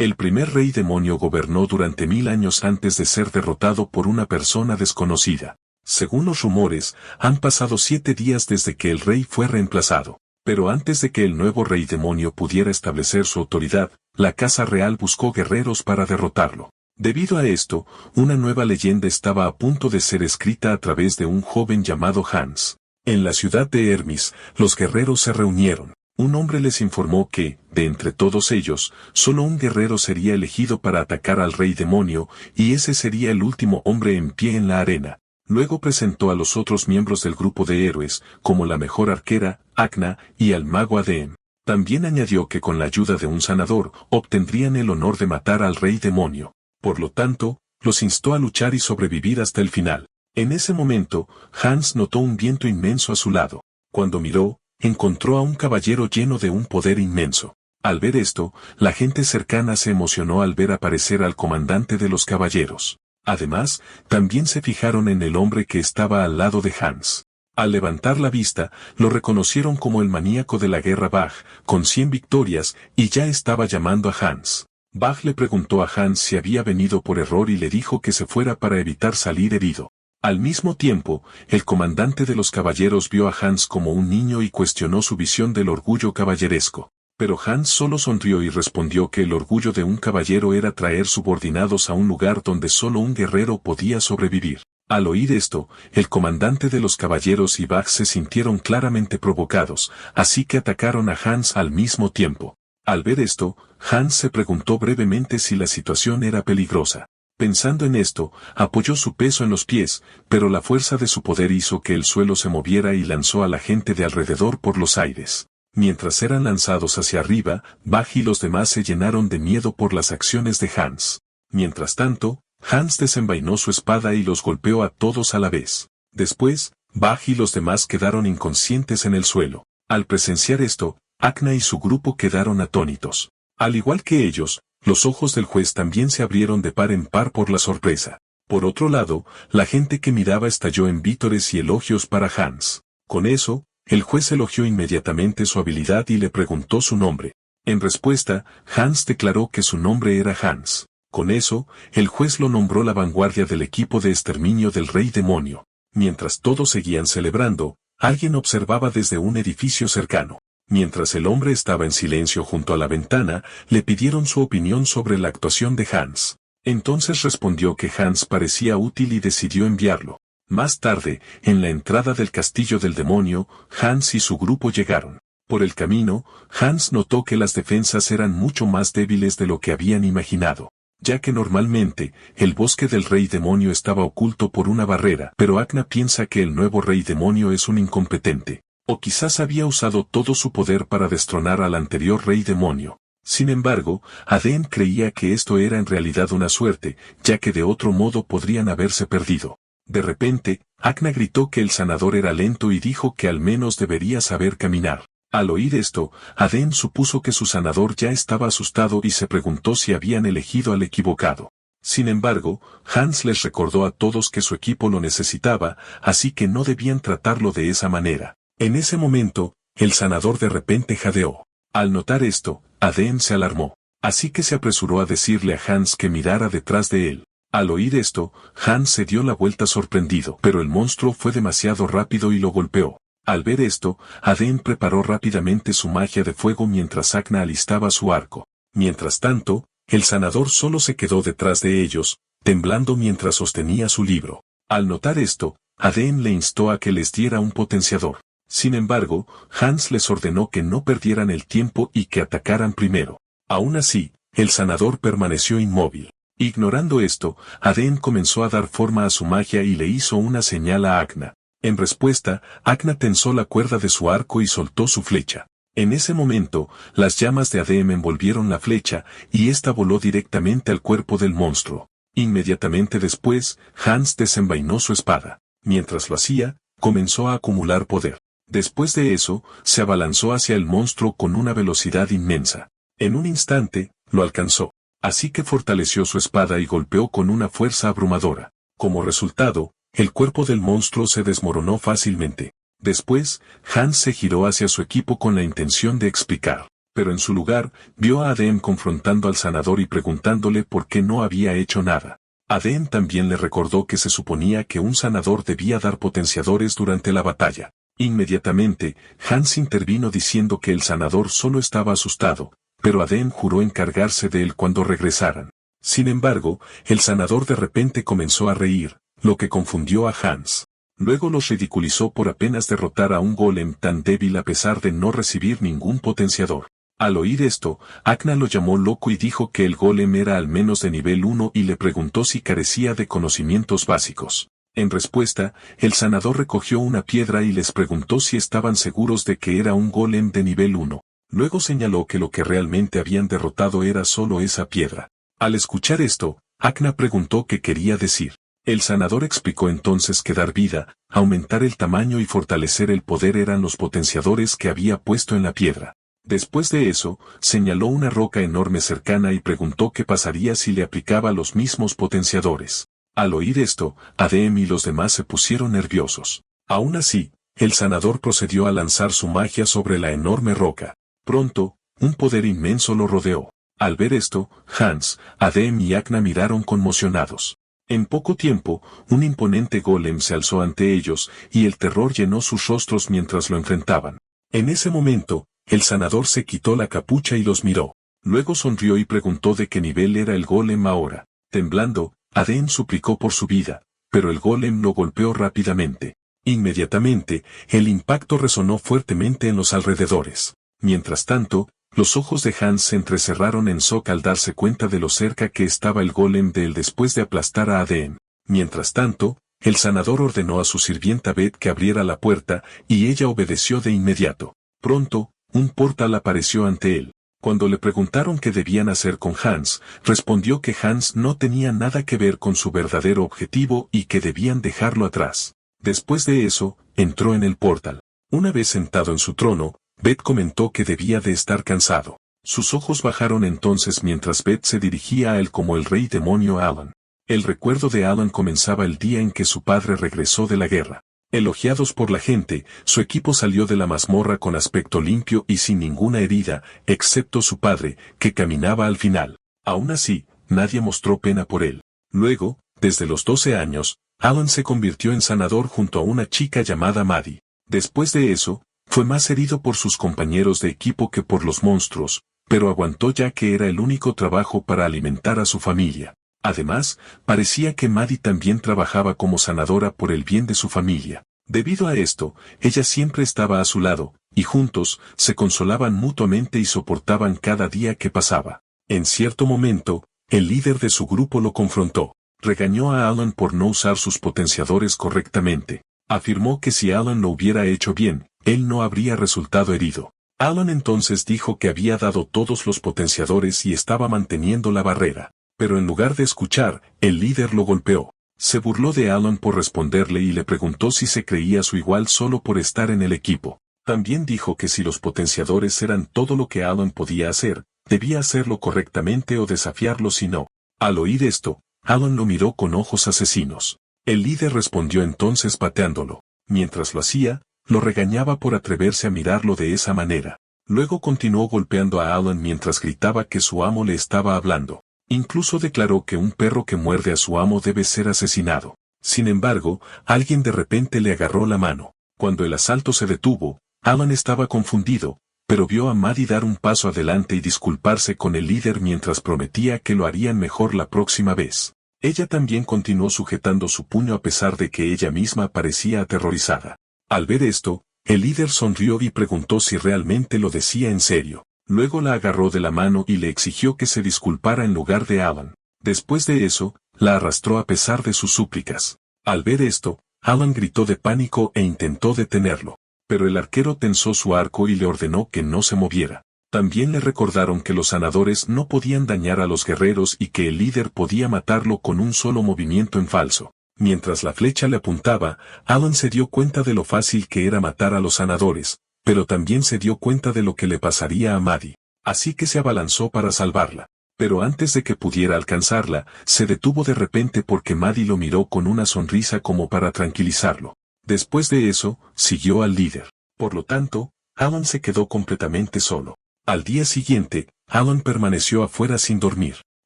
El primer rey demonio gobernó durante 1000 años antes de ser derrotado por una persona desconocida. Según los rumores, han pasado 7 días desde que el rey fue reemplazado. Pero antes de que el nuevo rey demonio pudiera establecer su autoridad, la casa real buscó guerreros para derrotarlo. Debido a esto, una nueva leyenda estaba a punto de ser escrita a través de un joven llamado Hans. En la ciudad de Hermis, los guerreros se reunieron. Un hombre les informó que, de entre todos ellos, solo un guerrero sería elegido para atacar al rey demonio, y ese sería el último hombre en pie en la arena. Luego presentó a los otros miembros del grupo de héroes, como la mejor arquera, Akna, y al mago Adem. También añadió que con la ayuda de un sanador, obtendrían el honor de matar al rey demonio. Por lo tanto, los instó a luchar y sobrevivir hasta el final. En ese momento, Hans notó un viento inmenso a su lado. Cuando miró, encontró a un caballero lleno de un poder inmenso. Al ver esto, la gente cercana se emocionó al ver aparecer al comandante de los caballeros. Además, también se fijaron en el hombre que estaba al lado de Hans. Al levantar la vista, lo reconocieron como el maníaco de la guerra Bach, con 100 victorias, y ya estaba llamando a Hans. Bach le preguntó a Hans si había venido por error y le dijo que se fuera para evitar salir herido. Al mismo tiempo, el comandante de los caballeros vio a Hans como un niño y cuestionó su visión del orgullo caballeresco. Pero Hans solo sonrió y respondió que el orgullo de un caballero era traer subordinados a un lugar donde solo un guerrero podía sobrevivir. Al oír esto, el comandante de los caballeros y Bach se sintieron claramente provocados, así que atacaron a Hans al mismo tiempo. Al ver esto, Hans se preguntó brevemente si la situación era peligrosa. Pensando en esto, apoyó su peso en los pies, pero la fuerza de su poder hizo que el suelo se moviera y lanzó a la gente de alrededor por los aires. Mientras eran lanzados hacia arriba, Bach y los demás se llenaron de miedo por las acciones de Hans. Mientras tanto, Hans desenvainó su espada y los golpeó a todos a la vez. Después, Bach y los demás quedaron inconscientes en el suelo. Al presenciar esto, Akna y su grupo quedaron atónitos. Al igual que ellos, los ojos del juez también se abrieron de par en par por la sorpresa. Por otro lado, la gente que miraba estalló en vítores y elogios para Hans. Con eso, el juez elogió inmediatamente su habilidad y le preguntó su nombre. En respuesta, Hans declaró que su nombre era Hans. Con eso, el juez lo nombró la vanguardia del equipo de exterminio del rey demonio. Mientras todos seguían celebrando, alguien observaba desde un edificio cercano. Mientras el hombre estaba en silencio junto a la ventana, le pidieron su opinión sobre la actuación de Hans. Entonces respondió que Hans parecía útil y decidió enviarlo. Más tarde, en la entrada del castillo del demonio, Hans y su grupo llegaron. Por el camino, Hans notó que las defensas eran mucho más débiles de lo que habían imaginado, ya que normalmente, el bosque del rey demonio estaba oculto por una barrera, pero Akna piensa que el nuevo rey demonio es un incompetente, o quizás había usado todo su poder para destronar al anterior rey demonio. Sin embargo, Adem creía que esto era en realidad una suerte, ya que de otro modo podrían haberse perdido. De repente, Akna gritó que el sanador era lento y dijo que al menos debería saber caminar. Al oír esto, Adem supuso que su sanador ya estaba asustado y se preguntó si habían elegido al equivocado. Sin embargo, Hans les recordó a todos que su equipo lo necesitaba, así que no debían tratarlo de esa manera. En ese momento, el sanador de repente jadeó. Al notar esto, Adem se alarmó, así que se apresuró a decirle a Hans que mirara detrás de él. Al oír esto, Hans se dio la vuelta sorprendido, pero el monstruo fue demasiado rápido y lo golpeó. Al ver esto, Adem preparó rápidamente su magia de fuego mientras Akna alistaba su arco. Mientras tanto, el sanador solo se quedó detrás de ellos, temblando mientras sostenía su libro. Al notar esto, Adem le instó a que les diera un potenciador. Sin embargo, Hans les ordenó que no perdieran el tiempo y que atacaran primero. Aún así, el sanador permaneció inmóvil. Ignorando esto, Adem comenzó a dar forma a su magia y le hizo una señal a Akna. En respuesta, Akna tensó la cuerda de su arco y soltó su flecha. En ese momento, las llamas de Adem envolvieron la flecha, y ésta voló directamente al cuerpo del monstruo. Inmediatamente después, Hans desenvainó su espada. Mientras lo hacía, comenzó a acumular poder. Después de eso, se abalanzó hacia el monstruo con una velocidad inmensa. En un instante, lo alcanzó. Así que fortaleció su espada y golpeó con una fuerza abrumadora. Como resultado, el cuerpo del monstruo se desmoronó fácilmente. Después, Hans se giró hacia su equipo con la intención de explicar. pero en su lugar, vio a Adem confrontando al sanador y preguntándole por qué no había hecho nada. Adem también le recordó que se suponía que un sanador debía dar potenciadores durante la batalla. Inmediatamente, Hans intervino diciendo que el sanador solo estaba asustado, pero Adem juró encargarse de él cuando regresaran. Sin embargo, el sanador de repente comenzó a reír, lo que confundió a Hans. Luego los ridiculizó por apenas derrotar a un golem tan débil a pesar de no recibir ningún potenciador. Al oír esto, Akna lo llamó loco y dijo que el golem era al menos de nivel 1 y le preguntó si carecía de conocimientos básicos. En respuesta, el sanador recogió una piedra y les preguntó si estaban seguros de que era un golem de nivel 1. Luego señaló que lo que realmente habían derrotado era solo esa piedra. Al escuchar esto, Akna preguntó qué quería decir. El sanador explicó entonces que dar vida, aumentar el tamaño y fortalecer el poder eran los potenciadores que había puesto en la piedra. Después de eso, señaló una roca enorme cercana y preguntó qué pasaría si le aplicaba los mismos potenciadores. Al oír esto, Adem y los demás se pusieron nerviosos. Aún así, el sanador procedió a lanzar su magia sobre la enorme roca. Pronto, un poder inmenso lo rodeó. Al ver esto, Hans, Adem y Akna miraron conmocionados. En poco tiempo, un imponente golem se alzó ante ellos, y el terror llenó sus rostros mientras lo enfrentaban. En ese momento, el sanador se quitó la capucha y los miró. Luego sonrió y preguntó de qué nivel era el golem ahora. Temblando, Adem suplicó por su vida, pero el golem lo golpeó rápidamente. Inmediatamente, el impacto resonó fuertemente en los alrededores. Mientras tanto, los ojos de Hans se entrecerraron en shock al darse cuenta de lo cerca que estaba el golem de él después de aplastar a Adem. Mientras tanto, el sanador ordenó a su sirvienta Beth que abriera la puerta, y ella obedeció de inmediato. Pronto, un portal apareció ante él. Cuando le preguntaron qué debían hacer con Hans, respondió que Hans no tenía nada que ver con su verdadero objetivo y que debían dejarlo atrás. Después de eso, entró en el portal. Una vez sentado en su trono, Beth comentó que debía de estar cansado. Sus ojos bajaron entonces mientras Beth se dirigía a él como el rey demonio Alan. El recuerdo de Alan comenzaba el día en que su padre regresó de la guerra. Elogiados por la gente, su equipo salió de la mazmorra con aspecto limpio y sin ninguna herida, excepto su padre, que caminaba al final. Aún así, nadie mostró pena por él. Luego, desde los 12 años, Alan se convirtió en sanador junto a una chica llamada Maddie. Después de eso, fue más herido por sus compañeros de equipo que por los monstruos, pero aguantó ya que era el único trabajo para alimentar a su familia. Además, parecía que Maddie también trabajaba como sanadora por el bien de su familia. Debido a esto, ella siempre estaba a su lado, y juntos, se consolaban mutuamente y soportaban cada día que pasaba. En cierto momento, el líder de su grupo lo confrontó. Regañó a Alan por no usar sus potenciadores correctamente. Afirmó que si Alan lo hubiera hecho bien, él no habría resultado herido. Alan entonces dijo que había dado todos los potenciadores y estaba manteniendo la barrera. Pero en lugar de escuchar, el líder lo golpeó. Se burló de Alan por responderle y le preguntó si se creía su igual solo por estar en el equipo. También dijo que si los potenciadores eran todo lo que Alan podía hacer, debía hacerlo correctamente o desafiarlo si no. Al oír esto, Alan lo miró con ojos asesinos. El líder respondió entonces pateándolo. Mientras lo hacía, lo regañaba por atreverse a mirarlo de esa manera. Luego continuó golpeando a Alan mientras gritaba que su amo le estaba hablando. Incluso declaró que un perro que muerde a su amo debe ser asesinado. Sin embargo, alguien de repente le agarró la mano. Cuando el asalto se detuvo, Alan estaba confundido, pero vio a Maddie dar un paso adelante y disculparse con el líder mientras prometía que lo harían mejor la próxima vez. Ella también continuó sujetando su puño a pesar de que ella misma parecía aterrorizada. Al ver esto, el líder sonrió y preguntó si realmente lo decía en serio. Luego la agarró de la mano y le exigió que se disculpara en lugar de Alan. Después de eso, la arrastró a pesar de sus súplicas. Al ver esto, Alan gritó de pánico e intentó detenerlo. Pero el arquero tensó su arco y le ordenó que no se moviera. También le recordaron que los sanadores no podían dañar a los guerreros y que el líder podía matarlo con un solo movimiento en falso. Mientras la flecha le apuntaba, Alan se dio cuenta de lo fácil que era matar a los sanadores, pero también se dio cuenta de lo que le pasaría a Maddie. Así que se abalanzó para salvarla. Pero antes de que pudiera alcanzarla, se detuvo de repente porque Maddie lo miró con una sonrisa como para tranquilizarlo. Después de eso, siguió al líder. Por lo tanto, Alan se quedó completamente solo. Al día siguiente, Alan permaneció afuera sin dormir.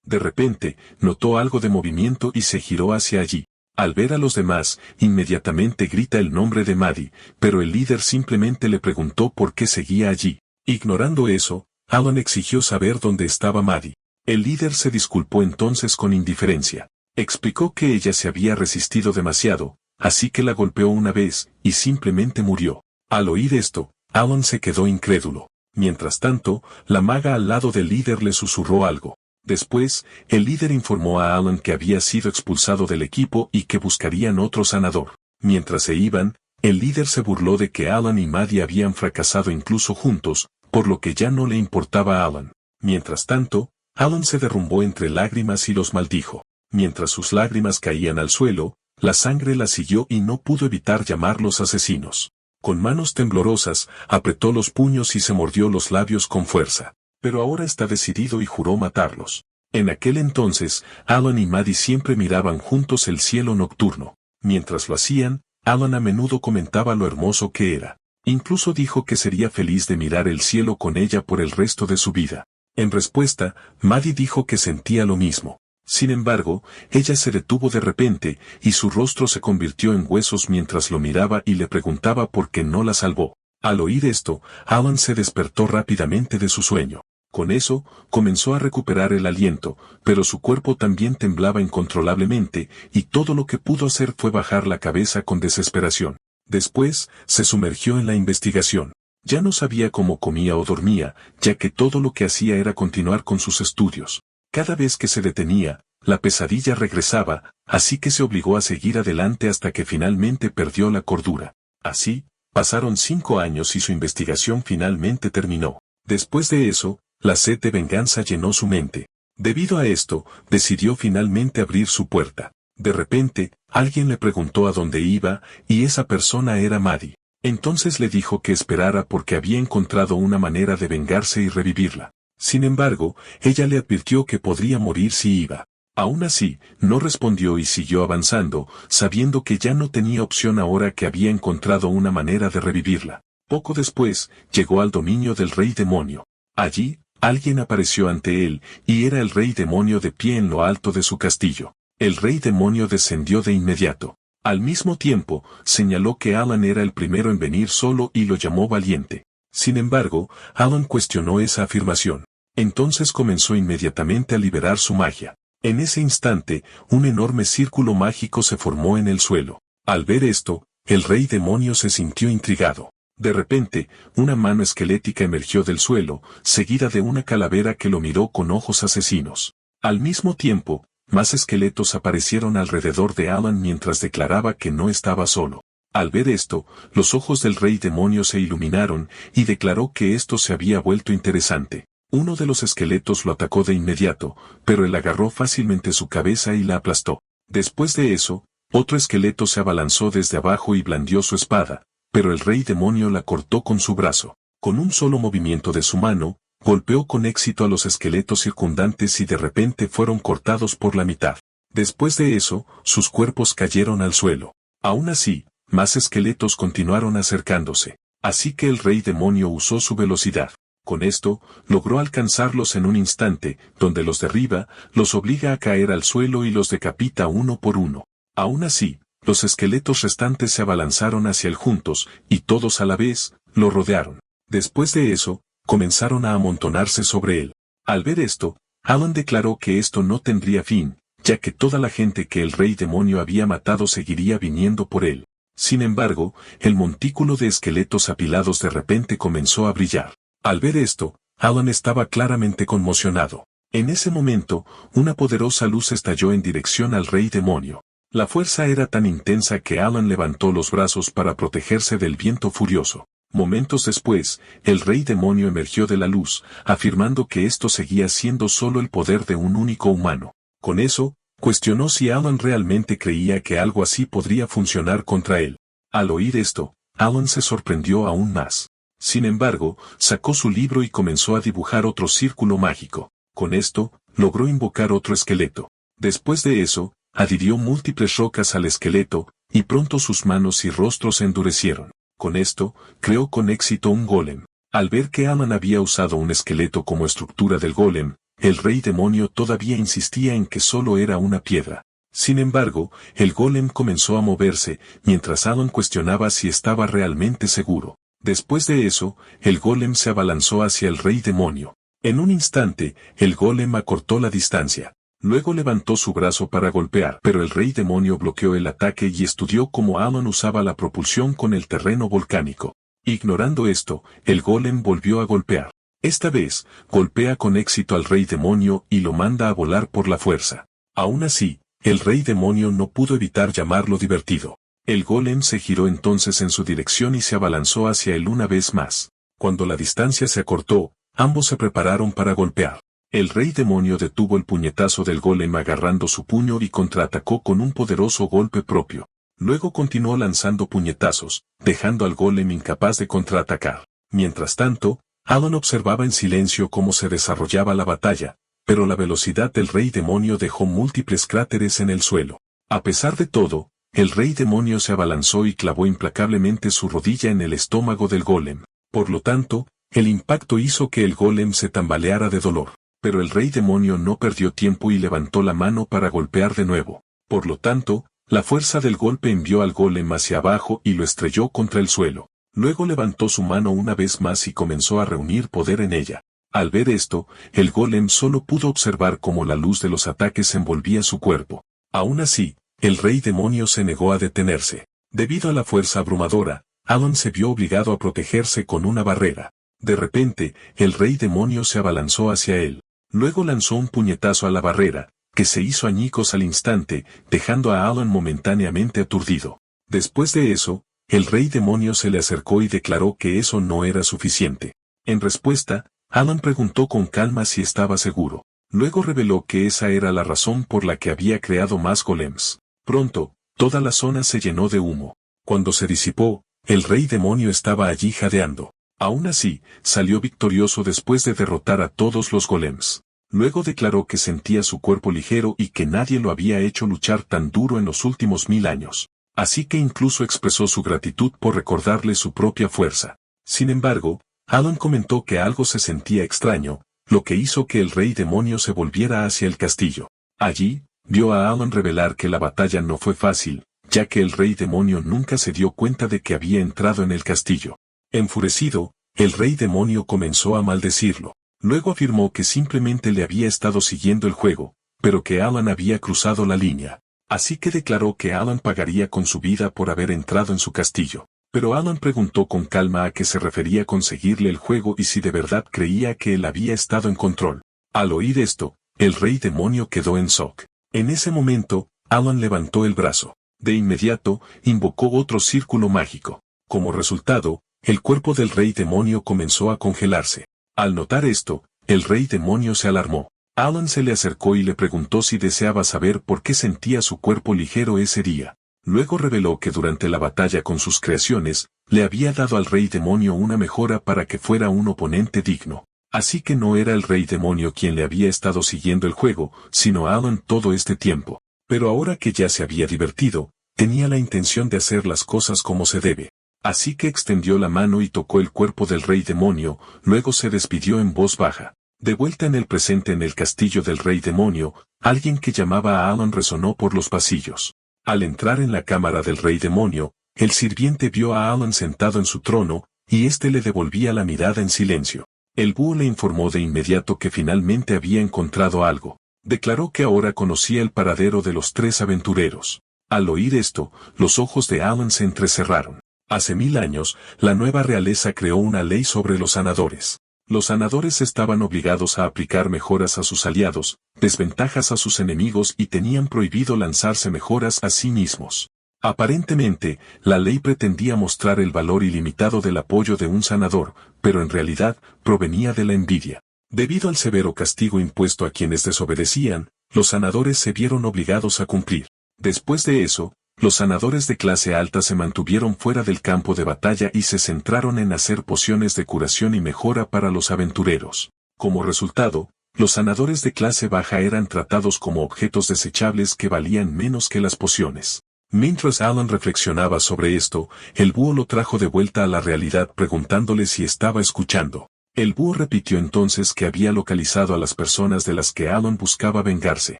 De repente, notó algo de movimiento y se giró hacia allí. Al ver a los demás, inmediatamente grita el nombre de Maddie, pero el líder simplemente le preguntó por qué seguía allí. Ignorando eso, Alan exigió saber dónde estaba Maddie. El líder se disculpó entonces con indiferencia. Explicó que ella se había resistido demasiado, así que la golpeó una vez, y simplemente murió. Al oír esto, Alan se quedó incrédulo. Mientras tanto, la maga al lado del líder le susurró algo. Después, el líder informó a Alan que había sido expulsado del equipo y que buscarían otro sanador. Mientras se iban, el líder se burló de que Alan y Maddie habían fracasado incluso juntos, por lo que ya no le importaba a Alan. Mientras tanto, Alan se derrumbó entre lágrimas y los maldijo. Mientras sus lágrimas caían al suelo, la sangre la siguió y no pudo evitar llamarlos asesinos. Con manos temblorosas, apretó los puños y se mordió los labios con fuerza. Pero ahora está decidido y juró matarlos. En aquel entonces, Alan y Maddie siempre miraban juntos el cielo nocturno. Mientras lo hacían, Alan a menudo comentaba lo hermoso que era. Incluso dijo que sería feliz de mirar el cielo con ella por el resto de su vida. En respuesta, Maddie dijo que sentía lo mismo. Sin embargo, ella se detuvo de repente, y su rostro se convirtió en huesos mientras lo miraba y le preguntaba por qué no la salvó. Al oír esto, Alan se despertó rápidamente de su sueño. Con eso, comenzó a recuperar el aliento, pero su cuerpo también temblaba incontrolablemente, y todo lo que pudo hacer fue bajar la cabeza con desesperación. Después, se sumergió en la investigación. Ya no sabía cómo comía o dormía, ya que todo lo que hacía era continuar con sus estudios. Cada vez que se detenía, la pesadilla regresaba, así que se obligó a seguir adelante hasta que finalmente perdió la cordura. Así, pasaron 5 años y su investigación finalmente terminó. Después de eso, la sed de venganza llenó su mente. Debido a esto, decidió finalmente abrir su puerta. De repente, alguien le preguntó a dónde iba, y esa persona era Maddie. Entonces le dijo que esperara porque había encontrado una manera de vengarse y revivirla. Sin embargo, ella le advirtió que podría morir si iba. Aún así, no respondió y siguió avanzando, sabiendo que ya no tenía opción ahora que había encontrado una manera de revivirla. Poco después, llegó al dominio del rey demonio. Allí, alguien apareció ante él, y era el rey demonio de pie en lo alto de su castillo. El rey demonio descendió de inmediato. Al mismo tiempo, señaló que Alan era el primero en venir solo y lo llamó valiente. Sin embargo, Alan cuestionó esa afirmación. Entonces comenzó inmediatamente a liberar su magia. En ese instante, un enorme círculo mágico se formó en el suelo. Al ver esto, el rey demonio se sintió intrigado. De repente, una mano esquelética emergió del suelo, seguida de una calavera que lo miró con ojos asesinos. Al mismo tiempo, más esqueletos aparecieron alrededor de Alan mientras declaraba que no estaba solo. Al ver esto, los ojos del rey demonio se iluminaron, y declaró que esto se había vuelto interesante. Uno de los esqueletos lo atacó de inmediato, pero él agarró fácilmente su cabeza y la aplastó. Después de eso, otro esqueleto se abalanzó desde abajo y blandió su espada, pero el rey demonio la cortó con su brazo. Con un solo movimiento de su mano, golpeó con éxito a los esqueletos circundantes y de repente fueron cortados por la mitad. Después de eso, sus cuerpos cayeron al suelo. Aún así, más esqueletos continuaron acercándose, así que el rey demonio usó su velocidad. Con esto, logró alcanzarlos en un instante, donde los derriba, los obliga a caer al suelo y los decapita uno por uno. Aún así, los esqueletos restantes se abalanzaron hacia él juntos, y todos a la vez, lo rodearon. Después de eso, comenzaron a amontonarse sobre él. Al ver esto, Alan declaró que esto no tendría fin, ya que toda la gente que el rey demonio había matado seguiría viniendo por él. Sin embargo, el montículo de esqueletos apilados de repente comenzó a brillar. Al ver esto, Alan estaba claramente conmocionado. En ese momento, una poderosa luz estalló en dirección al rey demonio. La fuerza era tan intensa que Alan levantó los brazos para protegerse del viento furioso. Momentos después, el rey demonio emergió de la luz, afirmando que esto seguía siendo solo el poder de un único humano. Con eso, cuestionó si Alan realmente creía que algo así podría funcionar contra él. Al oír esto, Alan se sorprendió aún más. Sin embargo, sacó su libro y comenzó a dibujar otro círculo mágico. Con esto, logró invocar otro esqueleto. Después de eso, adhirió múltiples rocas al esqueleto, y pronto sus manos y rostros se endurecieron. Con esto, creó con éxito un golem. Al ver que Alan había usado un esqueleto como estructura del golem, el rey demonio todavía insistía en que solo era una piedra. Sin embargo, el golem comenzó a moverse, mientras Alan cuestionaba si estaba realmente seguro. Después de eso, el golem se abalanzó hacia el rey demonio. En un instante, el golem acortó la distancia. Luego levantó su brazo para golpear, pero el rey demonio bloqueó el ataque y estudió cómo Alan usaba la propulsión con el terreno volcánico. Ignorando esto, el golem volvió a golpear. Esta vez, golpea con éxito al rey demonio y lo manda a volar por la fuerza. Aún así, el rey demonio no pudo evitar llamarlo divertido. El golem se giró entonces en su dirección y se abalanzó hacia él una vez más. Cuando la distancia se acortó, ambos se prepararon para golpear. El rey demonio detuvo el puñetazo del golem agarrando su puño y contraatacó con un poderoso golpe propio. Luego continuó lanzando puñetazos, dejando al golem incapaz de contraatacar. Mientras tanto, Alan observaba en silencio cómo se desarrollaba la batalla, pero la velocidad del rey demonio dejó múltiples cráteres en el suelo. A pesar de todo, el rey demonio se abalanzó y clavó implacablemente su rodilla en el estómago del golem. Por lo tanto, el impacto hizo que el golem se tambaleara de dolor. Pero el rey demonio no perdió tiempo y levantó la mano para golpear de nuevo. Por lo tanto, la fuerza del golpe envió al golem hacia abajo y lo estrelló contra el suelo. Luego levantó su mano una vez más y comenzó a reunir poder en ella. Al ver esto, el golem solo pudo observar cómo la luz de los ataques envolvía su cuerpo. Aún así, el rey demonio se negó a detenerse. Debido a la fuerza abrumadora, Alan se vio obligado a protegerse con una barrera. De repente, el rey demonio se abalanzó hacia él. Luego lanzó un puñetazo a la barrera, que se hizo añicos al instante, dejando a Alan momentáneamente aturdido. Después de eso, el rey demonio se le acercó y declaró que eso no era suficiente. En respuesta, Alan preguntó con calma si estaba seguro. Luego reveló que esa era la razón por la que había creado más golems. Pronto, toda la zona se llenó de humo. Cuando se disipó, el rey demonio estaba allí jadeando. Aún así, salió victorioso después de derrotar a todos los golems. Luego declaró que sentía su cuerpo ligero y que nadie lo había hecho luchar tan duro en los últimos 1000 años. Así que incluso expresó su gratitud por recordarle su propia fuerza. Sin embargo, Alan comentó que algo se sentía extraño, lo que hizo que el rey demonio se volviera hacia el castillo. Allí, vio a Alan revelar que la batalla no fue fácil, ya que el rey demonio nunca se dio cuenta de que había entrado en el castillo. Enfurecido, el rey demonio comenzó a maldecirlo. Luego afirmó que simplemente le había estado siguiendo el juego, pero que Alan había cruzado la línea. Así que declaró que Alan pagaría con su vida por haber entrado en su castillo. Pero Alan preguntó con calma a qué se refería con seguirle el juego y si de verdad creía que él había estado en control. Al oír esto, el rey demonio quedó en shock. En ese momento, Alan levantó el brazo. De inmediato, invocó otro círculo mágico. Como resultado, el cuerpo del rey demonio comenzó a congelarse. Al notar esto, el rey demonio se alarmó. Alan se le acercó y le preguntó si deseaba saber por qué sentía su cuerpo ligero ese día. Luego reveló que durante la batalla con sus creaciones, le había dado al rey demonio una mejora para que fuera un oponente digno. Así que no era el rey demonio quien le había estado siguiendo el juego, sino Alan todo este tiempo. Pero ahora que ya se había divertido, tenía la intención de hacer las cosas como se debe. Así que extendió la mano y tocó el cuerpo del rey demonio, luego se despidió en voz baja. De vuelta en el presente en el castillo del rey demonio, alguien que llamaba a Alan resonó por los pasillos. Al entrar en la cámara del rey demonio, el sirviente vio a Alan sentado en su trono, y éste le devolvía la mirada en silencio. El búho le informó de inmediato que finalmente había encontrado algo. Declaró que ahora conocía el paradero de los 3 aventureros. Al oír esto, los ojos de Alan se entrecerraron. Hace 1000 años, la nueva realeza creó una ley sobre los sanadores. Los sanadores estaban obligados a aplicar mejoras a sus aliados, desventajas a sus enemigos y tenían prohibido lanzarse mejoras a sí mismos. Aparentemente, la ley pretendía mostrar el valor ilimitado del apoyo de un sanador, pero en realidad, provenía de la envidia. Debido al severo castigo impuesto a quienes desobedecían, los sanadores se vieron obligados a cumplir. Después de eso, los sanadores de clase alta se mantuvieron fuera del campo de batalla y se centraron en hacer pociones de curación y mejora para los aventureros. Como resultado, los sanadores de clase baja eran tratados como objetos desechables que valían menos que las pociones. Mientras Alan reflexionaba sobre esto, el búho lo trajo de vuelta a la realidad preguntándole si estaba escuchando. El búho repitió entonces que había localizado a las personas de las que Alan buscaba vengarse.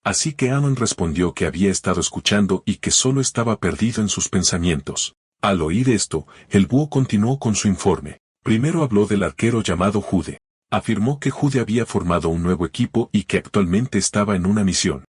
Así que Alan respondió que había estado escuchando y que solo estaba perdido en sus pensamientos. Al oír esto, el búho continuó con su informe. Primero habló del arquero llamado Jude. Afirmó que Jude había formado un nuevo equipo y que actualmente estaba en una misión.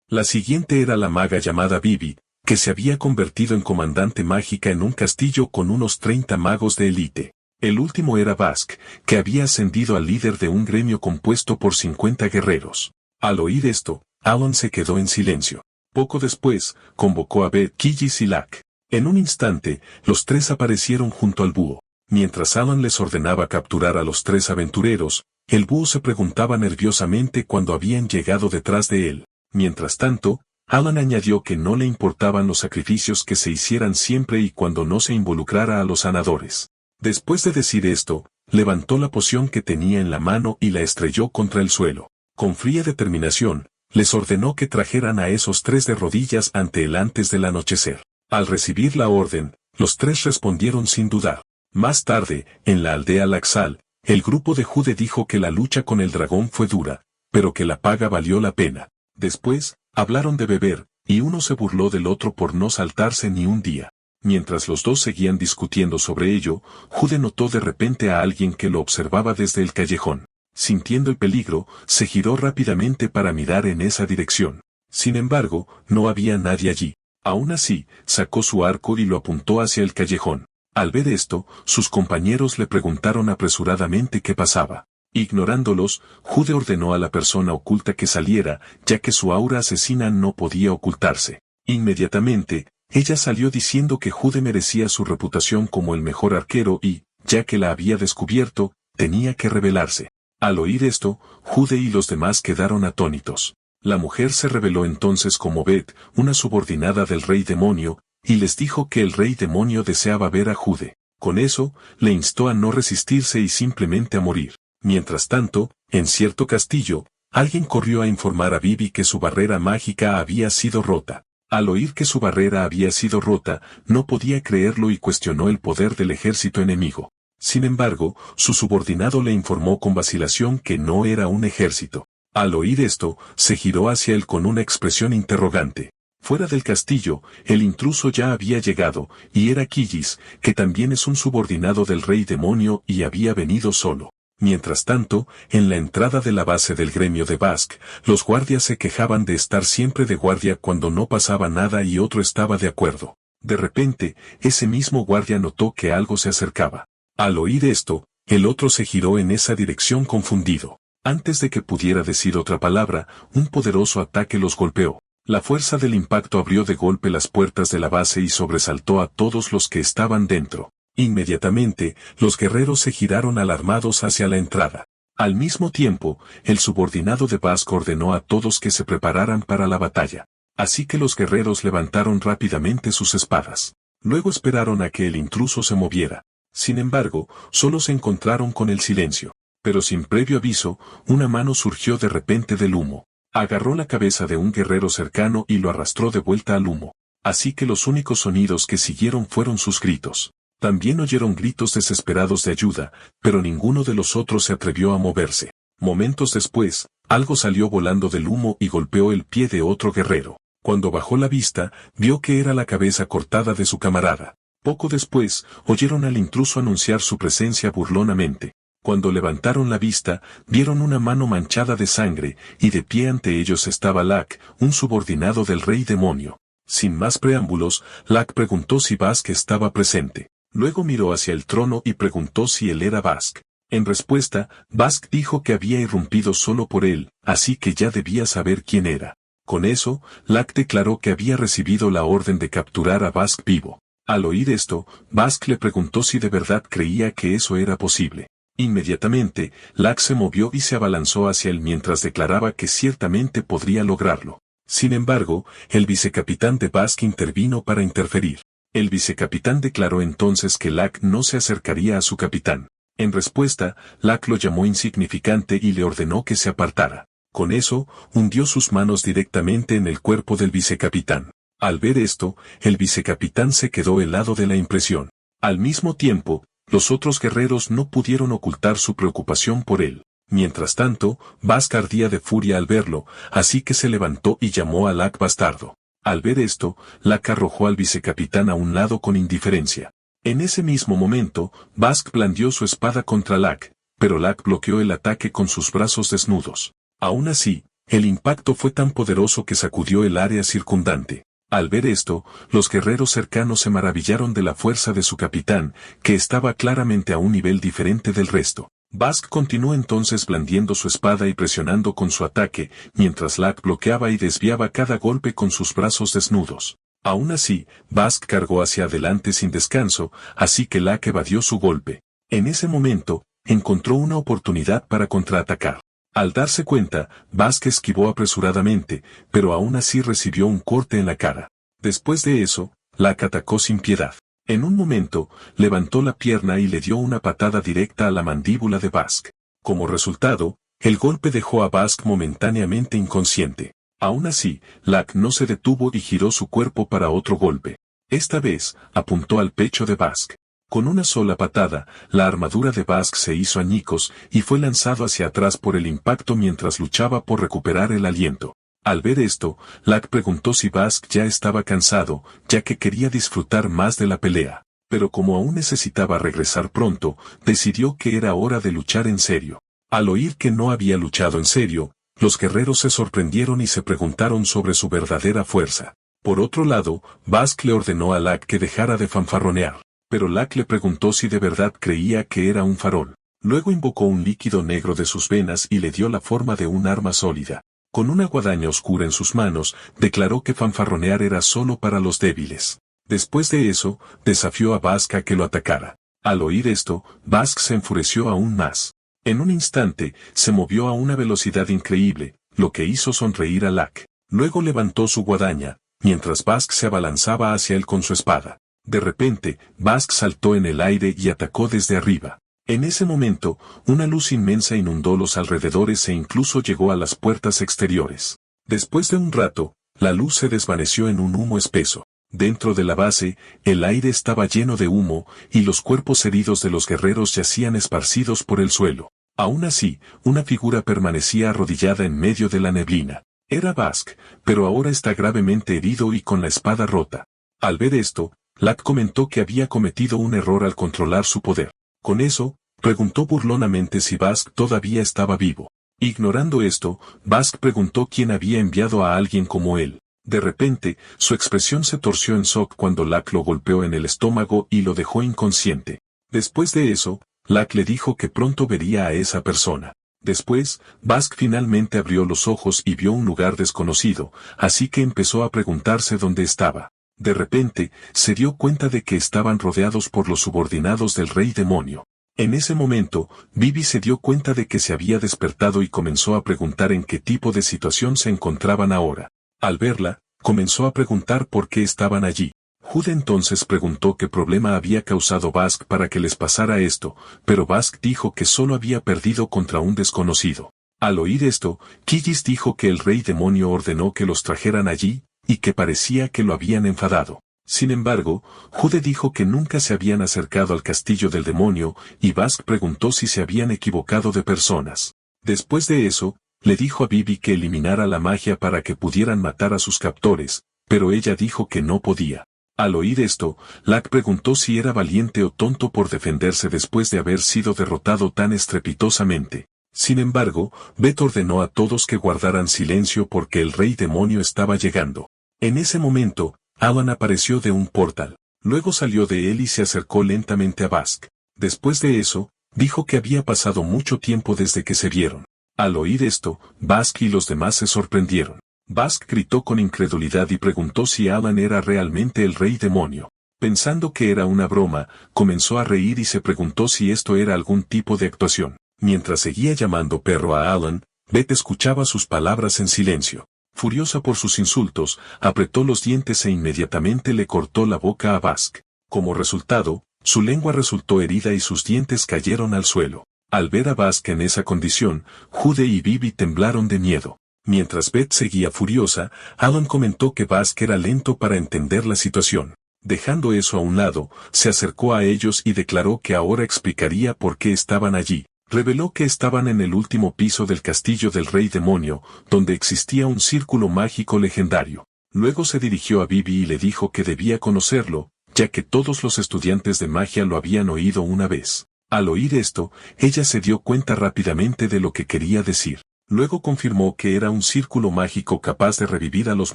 La siguiente era la maga llamada Bibi, que se había convertido en comandante mágica en un castillo con unos 30 magos de élite. El último era Bask, que había ascendido al líder de un gremio compuesto por 50 guerreros. Al oír esto, Alan se quedó en silencio. Poco después, convocó a Beth, Killis y Lack. En un instante, los tres aparecieron junto al búho. Mientras Alan les ordenaba capturar a los tres aventureros, el búho se preguntaba nerviosamente cuando habían llegado detrás de él. Mientras tanto, Alan añadió que no le importaban los sacrificios que se hicieran siempre y cuando no se involucrara a los sanadores. Después de decir esto, levantó la poción que tenía en la mano y la estrelló contra el suelo. Con fría determinación, les ordenó que trajeran a esos tres de rodillas ante él antes del anochecer. Al recibir la orden, los tres respondieron sin dudar. Más tarde, en la aldea Laxal, el grupo de Jude dijo que la lucha con el dragón fue dura, pero que la paga valió la pena. Después, hablaron de beber, y uno se burló del otro por no saltarse ni un día. Mientras los dos seguían discutiendo sobre ello, Jude notó de repente a alguien que lo observaba desde el callejón. Sintiendo el peligro, se giró rápidamente para mirar en esa dirección. Sin embargo, no había nadie allí. Aún así, sacó su arco y lo apuntó hacia el callejón. Al ver esto, sus compañeros le preguntaron apresuradamente qué pasaba. Ignorándolos, Jude ordenó a la persona oculta que saliera, ya que su aura asesina no podía ocultarse. Inmediatamente, ella salió diciendo que Jude merecía su reputación como el mejor arquero y, ya que la había descubierto, tenía que rebelarse. Al oír esto, Jude y los demás quedaron atónitos. La mujer se reveló entonces como Beth, una subordinada del rey demonio, y les dijo que el rey demonio deseaba ver a Jude. Con eso, le instó a no resistirse y simplemente a morir. Mientras tanto, en cierto castillo, alguien corrió a informar a Bibi que su barrera mágica había sido rota. Al oír que su barrera había sido rota, no podía creerlo y cuestionó el poder del ejército enemigo. Sin embargo, su subordinado le informó con vacilación que no era un ejército. Al oír esto, se giró hacia él con una expresión interrogante. Fuera del castillo, el intruso ya había llegado, y era Killis, que también es un subordinado del rey demonio y había venido solo. Mientras tanto, en la entrada de la base del gremio de Bask, los guardias se quejaban de estar siempre de guardia cuando no pasaba nada y otro estaba de acuerdo. De repente, ese mismo guardia notó que algo se acercaba. Al oír esto, el otro se giró en esa dirección confundido. Antes de que pudiera decir otra palabra, un poderoso ataque los golpeó. La fuerza del impacto abrió de golpe las puertas de la base y sobresaltó a todos los que estaban dentro. Inmediatamente, los guerreros se giraron alarmados hacia la entrada. Al mismo tiempo, el subordinado de Bask ordenó a todos que se prepararan para la batalla. Así que los guerreros levantaron rápidamente sus espadas. Luego esperaron a que el intruso se moviera. Sin embargo, solo se encontraron con el silencio. Pero sin previo aviso, una mano surgió de repente del humo. Agarró la cabeza de un guerrero cercano y lo arrastró de vuelta al humo. Así que los únicos sonidos que siguieron fueron sus gritos. También oyeron gritos desesperados de ayuda, pero ninguno de los otros se atrevió a moverse. Momentos después, algo salió volando del humo y golpeó el pie de otro guerrero. Cuando bajó la vista, vio que era la cabeza cortada de su camarada. Poco después, oyeron al intruso anunciar su presencia burlonamente. Cuando levantaron la vista, vieron una mano manchada de sangre, y de pie ante ellos estaba Lack, un subordinado del rey demonio. Sin más preámbulos, Lack preguntó si Bask estaba presente. Luego miró hacia el trono y preguntó si él era Bask. En respuesta, Bask dijo que había irrumpido solo por él, así que ya debía saber quién era. Con eso, Lack declaró que había recibido la orden de capturar a Bask vivo. Al oír esto, Bask le preguntó si de verdad creía que eso era posible. Inmediatamente, Lack se movió y se abalanzó hacia él mientras declaraba que ciertamente podría lograrlo. Sin embargo, el vicecapitán de Bask intervino para interferir. El vicecapitán declaró entonces que Lack no se acercaría a su capitán. En respuesta, Lack lo llamó insignificante y le ordenó que se apartara. Con eso, hundió sus manos directamente en el cuerpo del vicecapitán. Al ver esto, el vicecapitán se quedó helado de la impresión. Al mismo tiempo, los otros guerreros no pudieron ocultar su preocupación por él. Mientras tanto, Bast ardía de furia al verlo, así que se levantó y llamó a Lack bastardo. Al ver esto, Lack arrojó al vicecapitán a un lado con indiferencia. En ese mismo momento, Bast blandió su espada contra Lack, pero Lack bloqueó el ataque con sus brazos desnudos. Aún así, el impacto fue tan poderoso que sacudió el área circundante. Al ver esto, los guerreros cercanos se maravillaron de la fuerza de su capitán, que estaba claramente a un nivel diferente del resto. Bast continuó entonces blandiendo su espada y presionando con su ataque, mientras Lack bloqueaba y desviaba cada golpe con sus brazos desnudos. Aún así, Bast cargó hacia adelante sin descanso, así que Lack evadió su golpe. En ese momento, encontró una oportunidad para contraatacar. Al darse cuenta, Bast esquivó apresuradamente, pero aún así recibió un corte en la cara. Después de eso, Lack atacó sin piedad. En un momento, levantó la pierna y le dio una patada directa a la mandíbula de Bast. Como resultado, el golpe dejó a Bast momentáneamente inconsciente. Aún así, Lack no se detuvo y giró su cuerpo para otro golpe. Esta vez, apuntó al pecho de Bast. Con una sola patada, la armadura de Bast se hizo añicos y fue lanzado hacia atrás por el impacto mientras luchaba por recuperar el aliento. Al ver esto, Lack preguntó si Bast ya estaba cansado, ya que quería disfrutar más de la pelea. Pero como aún necesitaba regresar pronto, decidió que era hora de luchar en serio. Al oír que no había luchado en serio, los guerreros se sorprendieron y se preguntaron sobre su verdadera fuerza. Por otro lado, Bast le ordenó a Lack que dejara de fanfarronear. Pero Lack le preguntó si de verdad creía que era un farol. Luego invocó un líquido negro de sus venas y le dio la forma de un arma sólida. Con una guadaña oscura en sus manos, declaró que fanfarronear era solo para los débiles. Después de eso, desafió a Bast a que lo atacara. Al oír esto, Bast se enfureció aún más. En un instante, se movió a una velocidad increíble, lo que hizo sonreír a Lack. Luego levantó su guadaña, mientras Bast se abalanzaba hacia él con su espada. De repente, Bast saltó en el aire y atacó desde arriba. En ese momento, una luz inmensa inundó los alrededores e incluso llegó a las puertas exteriores. Después de un rato, la luz se desvaneció en un humo espeso. Dentro de la base, el aire estaba lleno de humo, y los cuerpos heridos de los guerreros yacían esparcidos por el suelo. Aún así, una figura permanecía arrodillada en medio de la neblina. Era Bast, pero ahora está gravemente herido y con la espada rota. Al ver esto, Lack comentó que había cometido un error al controlar su poder. Con eso, preguntó burlonamente si Bast todavía estaba vivo. Ignorando esto, Bast preguntó quién había enviado a alguien como él. De repente, su expresión se torció en shock cuando Lack lo golpeó en el estómago y lo dejó inconsciente. Después de eso, Lack le dijo que pronto vería a esa persona. Después, Bast finalmente abrió los ojos y vio un lugar desconocido, así que empezó a preguntarse dónde estaba. De repente, se dio cuenta de que estaban rodeados por los subordinados del rey demonio. En ese momento, Vivi se dio cuenta de que se había despertado y comenzó a preguntar en qué tipo de situación se encontraban ahora. Al verla, comenzó a preguntar por qué estaban allí. Jude entonces preguntó qué problema había causado Bast para que les pasara esto, pero Bast dijo que solo había perdido contra un desconocido. Al oír esto, Killis dijo que el rey demonio ordenó que los trajeran allí, y que parecía que lo habían enfadado. Sin embargo, Jude dijo que nunca se habían acercado al castillo del demonio, y Bast preguntó si se habían equivocado de personas. Después de eso, le dijo a Vivi que eliminara la magia para que pudieran matar a sus captores, pero ella dijo que no podía. Al oír esto, Lack preguntó si era valiente o tonto por defenderse después de haber sido derrotado tan estrepitosamente. Sin embargo, Beth ordenó a todos que guardaran silencio porque el rey demonio estaba llegando. En ese momento, Alan apareció de un portal. Luego salió de él y se acercó lentamente a Bast. Después de eso, dijo que había pasado mucho tiempo desde que se vieron. Al oír esto, Bast y los demás se sorprendieron. Bast gritó con incredulidad y preguntó si Alan era realmente el rey demonio. Pensando que era una broma, comenzó a reír y se preguntó si esto era algún tipo de actuación. Mientras seguía llamando perro a Alan, Beth escuchaba sus palabras en silencio. Furiosa por sus insultos, apretó los dientes e inmediatamente le cortó la boca a Bast. Como resultado, su lengua resultó herida y sus dientes cayeron al suelo. Al ver a Bast en esa condición, Jude y Vivi temblaron de miedo. Mientras Beth seguía furiosa, Alan comentó que Bask era lento para entender la situación. Dejando eso a un lado, se acercó a ellos y declaró que ahora explicaría por qué estaban allí. Reveló que estaban en el último piso del castillo del Rey Demonio, donde existía un círculo mágico legendario. Luego se dirigió a Bibi y le dijo que debía conocerlo, ya que todos los estudiantes de magia lo habían oído una vez. Al oír esto, ella se dio cuenta rápidamente de lo que quería decir. Luego confirmó que era un círculo mágico capaz de revivir a los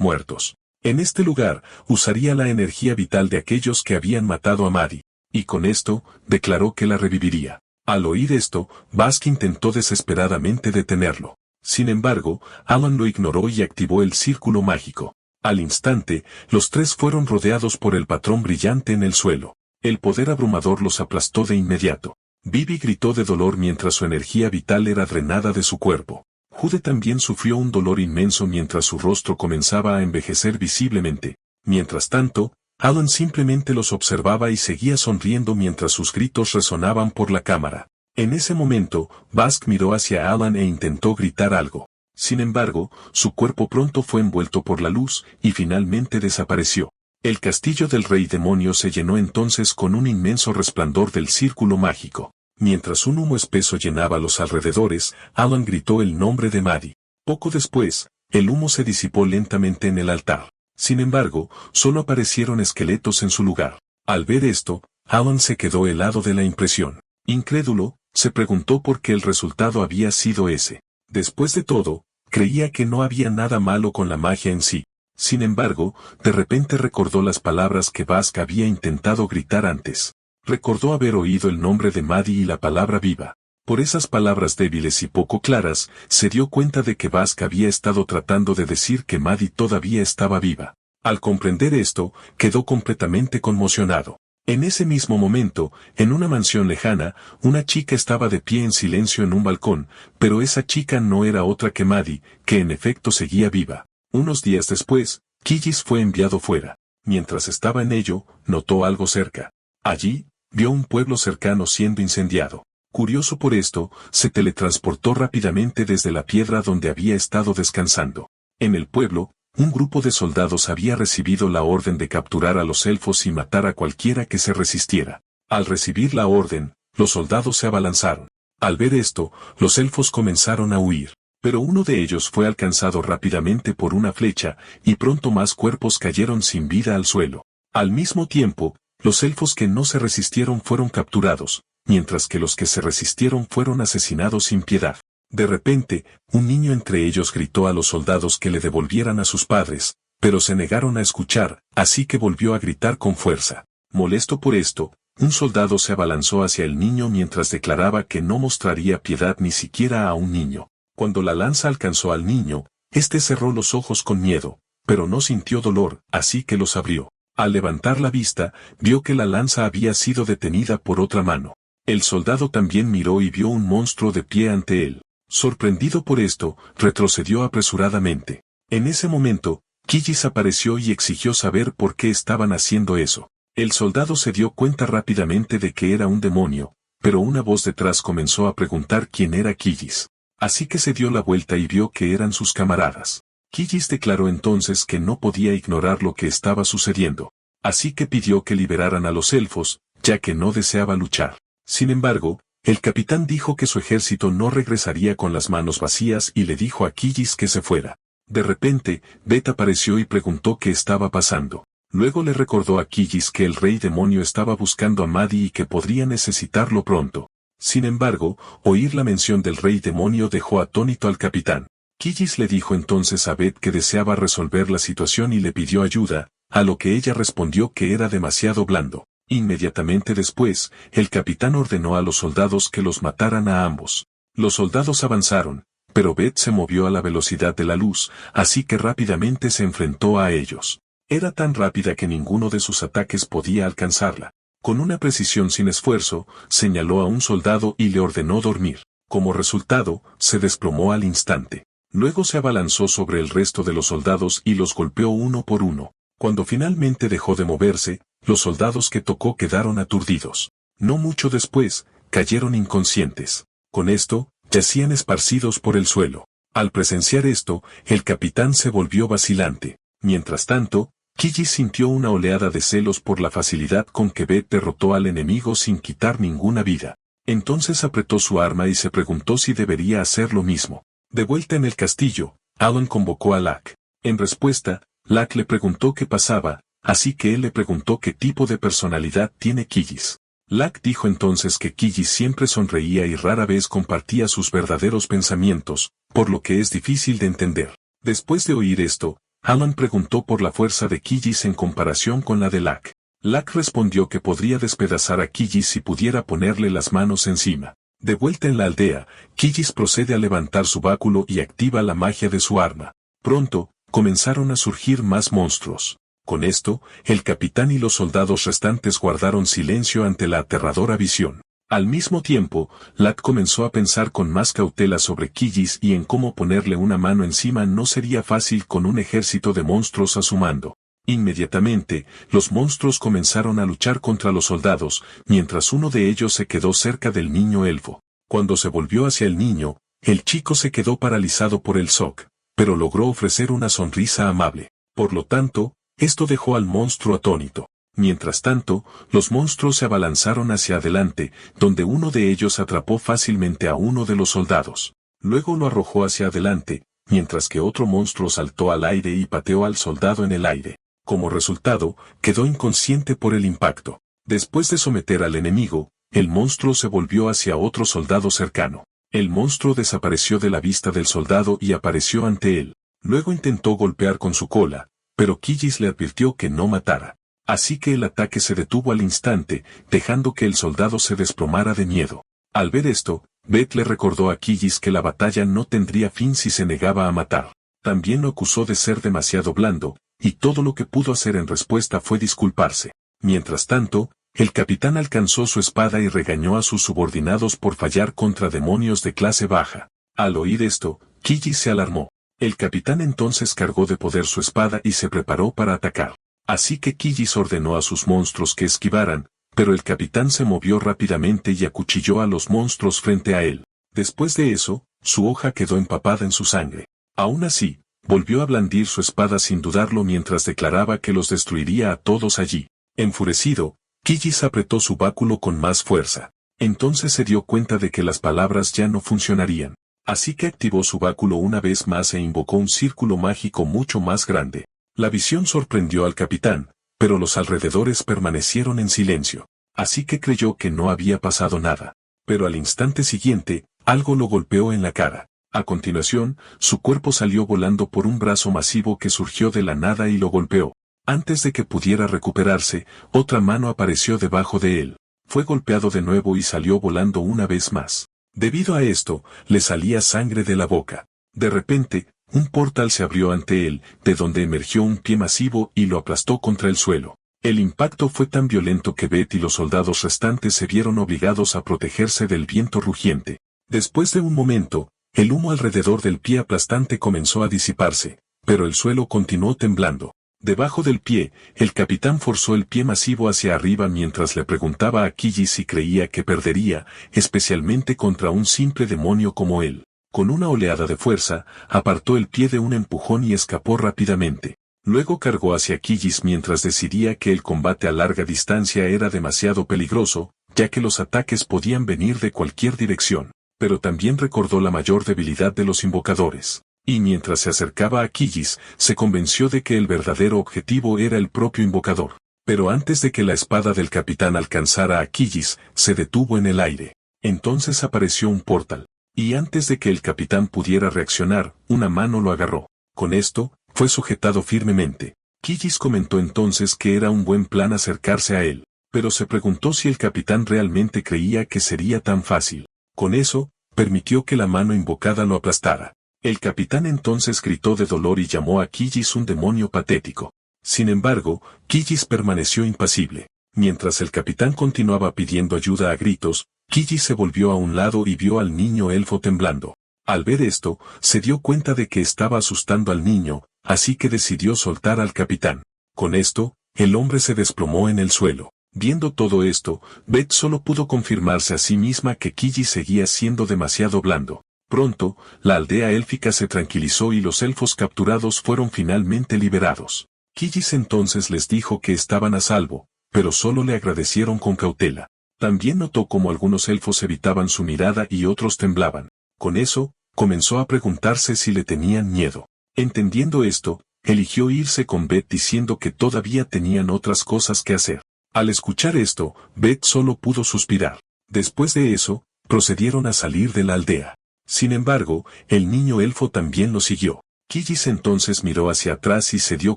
muertos. En este lugar, usaría la energía vital de aquellos que habían matado a Maddie, y con esto, declaró que la reviviría. Al oír esto, Bask intentó desesperadamente detenerlo. Sin embargo, Alan lo ignoró y activó el círculo mágico. Al instante, los tres fueron rodeados por el patrón brillante en el suelo. El poder abrumador los aplastó de inmediato. Bibi gritó de dolor mientras su energía vital era drenada de su cuerpo. Jude también sufrió un dolor inmenso mientras su rostro comenzaba a envejecer visiblemente. Mientras tanto, Alan simplemente los observaba y seguía sonriendo mientras sus gritos resonaban por la cámara. En ese momento, Bask miró hacia Alan e intentó gritar algo. Sin embargo, su cuerpo pronto fue envuelto por la luz y finalmente desapareció. El castillo del Rey Demonio se llenó entonces con un inmenso resplandor del círculo mágico. Mientras un humo espeso llenaba los alrededores, Alan gritó el nombre de Maddie. Poco después, el humo se disipó lentamente en el altar. Sin embargo, solo aparecieron esqueletos en su lugar. Al ver esto, Alan se quedó helado de la impresión. Incrédulo, se preguntó por qué el resultado había sido ese. Después de todo, creía que no había nada malo con la magia en sí. Sin embargo, de repente recordó las palabras que Bask había intentado gritar antes. Recordó haber oído el nombre de Maddie y la palabra viva. Por esas palabras débiles y poco claras, se dio cuenta de que Bask había estado tratando de decir que Maddie todavía estaba viva. Al comprender esto, quedó completamente conmocionado. En ese mismo momento, en una mansión lejana, una chica estaba de pie en silencio en un balcón, pero esa chica no era otra que Maddie, que en efecto seguía viva. Unos días después, Killis fue enviado fuera. Mientras estaba en ello, notó algo cerca. Allí, vio un pueblo cercano siendo incendiado. Curioso por esto, se teletransportó rápidamente desde la piedra donde había estado descansando. En el pueblo, un grupo de soldados había recibido la orden de capturar a los elfos y matar a cualquiera que se resistiera. Al recibir la orden, los soldados se abalanzaron. Al ver esto, los elfos comenzaron a huir. Pero uno de ellos fue alcanzado rápidamente por una flecha, y pronto más cuerpos cayeron sin vida al suelo. Al mismo tiempo, los elfos que no se resistieron fueron capturados, mientras que los que se resistieron fueron asesinados sin piedad. De repente, un niño entre ellos gritó a los soldados que le devolvieran a sus padres, pero se negaron a escuchar, así que volvió a gritar con fuerza. Molesto por esto, un soldado se abalanzó hacia el niño mientras declaraba que no mostraría piedad ni siquiera a un niño. Cuando la lanza alcanzó al niño, este cerró los ojos con miedo, pero no sintió dolor, así que los abrió. Al levantar la vista, vio que la lanza había sido detenida por otra mano. El soldado también miró y vio un monstruo de pie ante él. Sorprendido por esto, retrocedió apresuradamente. En ese momento, Killis apareció y exigió saber por qué estaban haciendo eso. El soldado se dio cuenta rápidamente de que era un demonio, pero una voz detrás comenzó a preguntar quién era Killis. Así que se dio la vuelta y vio que eran sus camaradas. Killis declaró entonces que no podía ignorar lo que estaba sucediendo. Así que pidió que liberaran a los elfos, ya que no deseaba luchar. Sin embargo, el capitán dijo que su ejército no regresaría con las manos vacías y le dijo a Killis que se fuera. De repente, Beth apareció y preguntó qué estaba pasando. Luego le recordó a Killis que el Rey Demonio estaba buscando a Maddie y que podría necesitarlo pronto. Sin embargo, oír la mención del Rey Demonio dejó atónito al capitán. Killis le dijo entonces a Beth que deseaba resolver la situación y le pidió ayuda, a lo que ella respondió que era demasiado blando. Inmediatamente después, el capitán ordenó a los soldados que los mataran a ambos. Los soldados avanzaron, pero Beth se movió a la velocidad de la luz, así que rápidamente se enfrentó a ellos. Era tan rápida que ninguno de sus ataques podía alcanzarla. Con una precisión sin esfuerzo, señaló a un soldado y le ordenó dormir. Como resultado, se desplomó al instante. Luego se abalanzó sobre el resto de los soldados y los golpeó uno por uno. Cuando finalmente dejó de moverse, los soldados que tocó quedaron aturdidos. No mucho después, cayeron inconscientes. Con esto, yacían esparcidos por el suelo. Al presenciar esto, el capitán se volvió vacilante. Mientras tanto, Killis sintió una oleada de celos por la facilidad con que Beth derrotó al enemigo sin quitar ninguna vida. Entonces apretó su arma y se preguntó si debería hacer lo mismo. De vuelta en el castillo, Alan convocó a Locke. En respuesta, Locke le preguntó qué pasaba, así que él le preguntó qué tipo de personalidad tiene Killis. Locke dijo entonces que Killis siempre sonreía y rara vez compartía sus verdaderos pensamientos, por lo que es difícil de entender. Después de oír esto, Alan preguntó por la fuerza de Killis en comparación con la de Locke. Locke respondió que podría despedazar a Killis si pudiera ponerle las manos encima. De vuelta en la aldea, Killis procede a levantar su báculo y activa la magia de su arma. Pronto, comenzaron a surgir más monstruos. Con esto, el capitán y los soldados restantes guardaron silencio ante la aterradora visión. Al mismo tiempo, Locke comenzó a pensar con más cautela sobre Killis y en cómo ponerle una mano encima no sería fácil con un ejército de monstruos a su mando. Inmediatamente, los monstruos comenzaron a luchar contra los soldados, mientras uno de ellos se quedó cerca del niño elfo. Cuando se volvió hacia el niño, el chico se quedó paralizado por el shock, pero logró ofrecer una sonrisa amable. Por lo tanto, esto dejó al monstruo atónito. Mientras tanto, los monstruos se abalanzaron hacia adelante, donde uno de ellos atrapó fácilmente a uno de los soldados. Luego lo arrojó hacia adelante, mientras que otro monstruo saltó al aire y pateó al soldado en el aire. Como resultado, quedó inconsciente por el impacto. Después de someter al enemigo, el monstruo se volvió hacia otro soldado cercano. El monstruo desapareció de la vista del soldado y apareció ante él. Luego intentó golpear con su cola, pero Killis le advirtió que no matara. Así que el ataque se detuvo al instante, dejando que el soldado se desplomara de miedo. Al ver esto, Beth le recordó a Killis que la batalla no tendría fin si se negaba a matar. También lo acusó de ser demasiado blando, y todo lo que pudo hacer en respuesta fue disculparse. Mientras tanto, el capitán alcanzó su espada y regañó a sus subordinados por fallar contra demonios de clase baja. Al oír esto, Killis se alarmó. El capitán entonces cargó de poder su espada y se preparó para atacar. Así que Killis ordenó a sus monstruos que esquivaran, pero el capitán se movió rápidamente y acuchilló a los monstruos frente a él. Después de eso, su hoja quedó empapada en su sangre. Aún así, volvió a blandir su espada sin dudarlo mientras declaraba que los destruiría a todos allí. Enfurecido, Killis apretó su báculo con más fuerza. Entonces se dio cuenta de que las palabras ya no funcionarían. Así que activó su báculo una vez más e invocó un círculo mágico mucho más grande. La visión sorprendió al capitán, pero los alrededores permanecieron en silencio. Así que creyó que no había pasado nada. Pero al instante siguiente, algo lo golpeó en la cara. A continuación, su cuerpo salió volando por un brazo masivo que surgió de la nada y lo golpeó. Antes de que pudiera recuperarse, otra mano apareció debajo de él. Fue golpeado de nuevo y salió volando una vez más. Debido a esto, le salía sangre de la boca. De repente, un portal se abrió ante él, de donde emergió un pie masivo y lo aplastó contra el suelo. El impacto fue tan violento que Beth y los soldados restantes se vieron obligados a protegerse del viento rugiente. Después de un momento, el humo alrededor del pie aplastante comenzó a disiparse, pero el suelo continuó temblando. Debajo del pie, el capitán forzó el pie masivo hacia arriba mientras le preguntaba a Killis si creía que perdería, especialmente contra un simple demonio como él. Con una oleada de fuerza, apartó el pie de un empujón y escapó rápidamente. Luego cargó hacia Killis mientras decidía que el combate a larga distancia era demasiado peligroso, ya que los ataques podían venir de cualquier dirección. Pero también recordó la mayor debilidad de los invocadores. Y mientras se acercaba a Killis, se convenció de que el verdadero objetivo era el propio invocador. Pero antes de que la espada del capitán alcanzara a Killis, se detuvo en el aire. Entonces apareció un portal. Y antes de que el capitán pudiera reaccionar, una mano lo agarró. Con esto, fue sujetado firmemente. Killis comentó entonces que era un buen plan acercarse a él, pero se preguntó si el capitán realmente creía que sería tan fácil. Con eso, permitió que la mano invocada lo aplastara. El capitán entonces gritó de dolor y llamó a Killis un demonio patético. Sin embargo, Killis permaneció impasible. Mientras el capitán continuaba pidiendo ayuda a gritos, Killis se volvió a un lado y vio al niño elfo temblando. Al ver esto, se dio cuenta de que estaba asustando al niño, así que decidió soltar al capitán. Con esto, el hombre se desplomó en el suelo. Viendo todo esto, Beth solo pudo confirmarse a sí misma que Killis seguía siendo demasiado blando. Pronto, la aldea élfica se tranquilizó y los elfos capturados fueron finalmente liberados. Quillis entonces les dijo que estaban a salvo, pero solo le agradecieron con cautela. También notó cómo algunos elfos evitaban su mirada y otros temblaban. Con eso, comenzó a preguntarse si le tenían miedo. Entendiendo esto, eligió irse con Beth diciendo que todavía tenían otras cosas que hacer. Al escuchar esto, Beth solo pudo suspirar. Después de eso, procedieron a salir de la aldea. Sin embargo, el niño elfo también lo siguió. Quillis entonces miró hacia atrás y se dio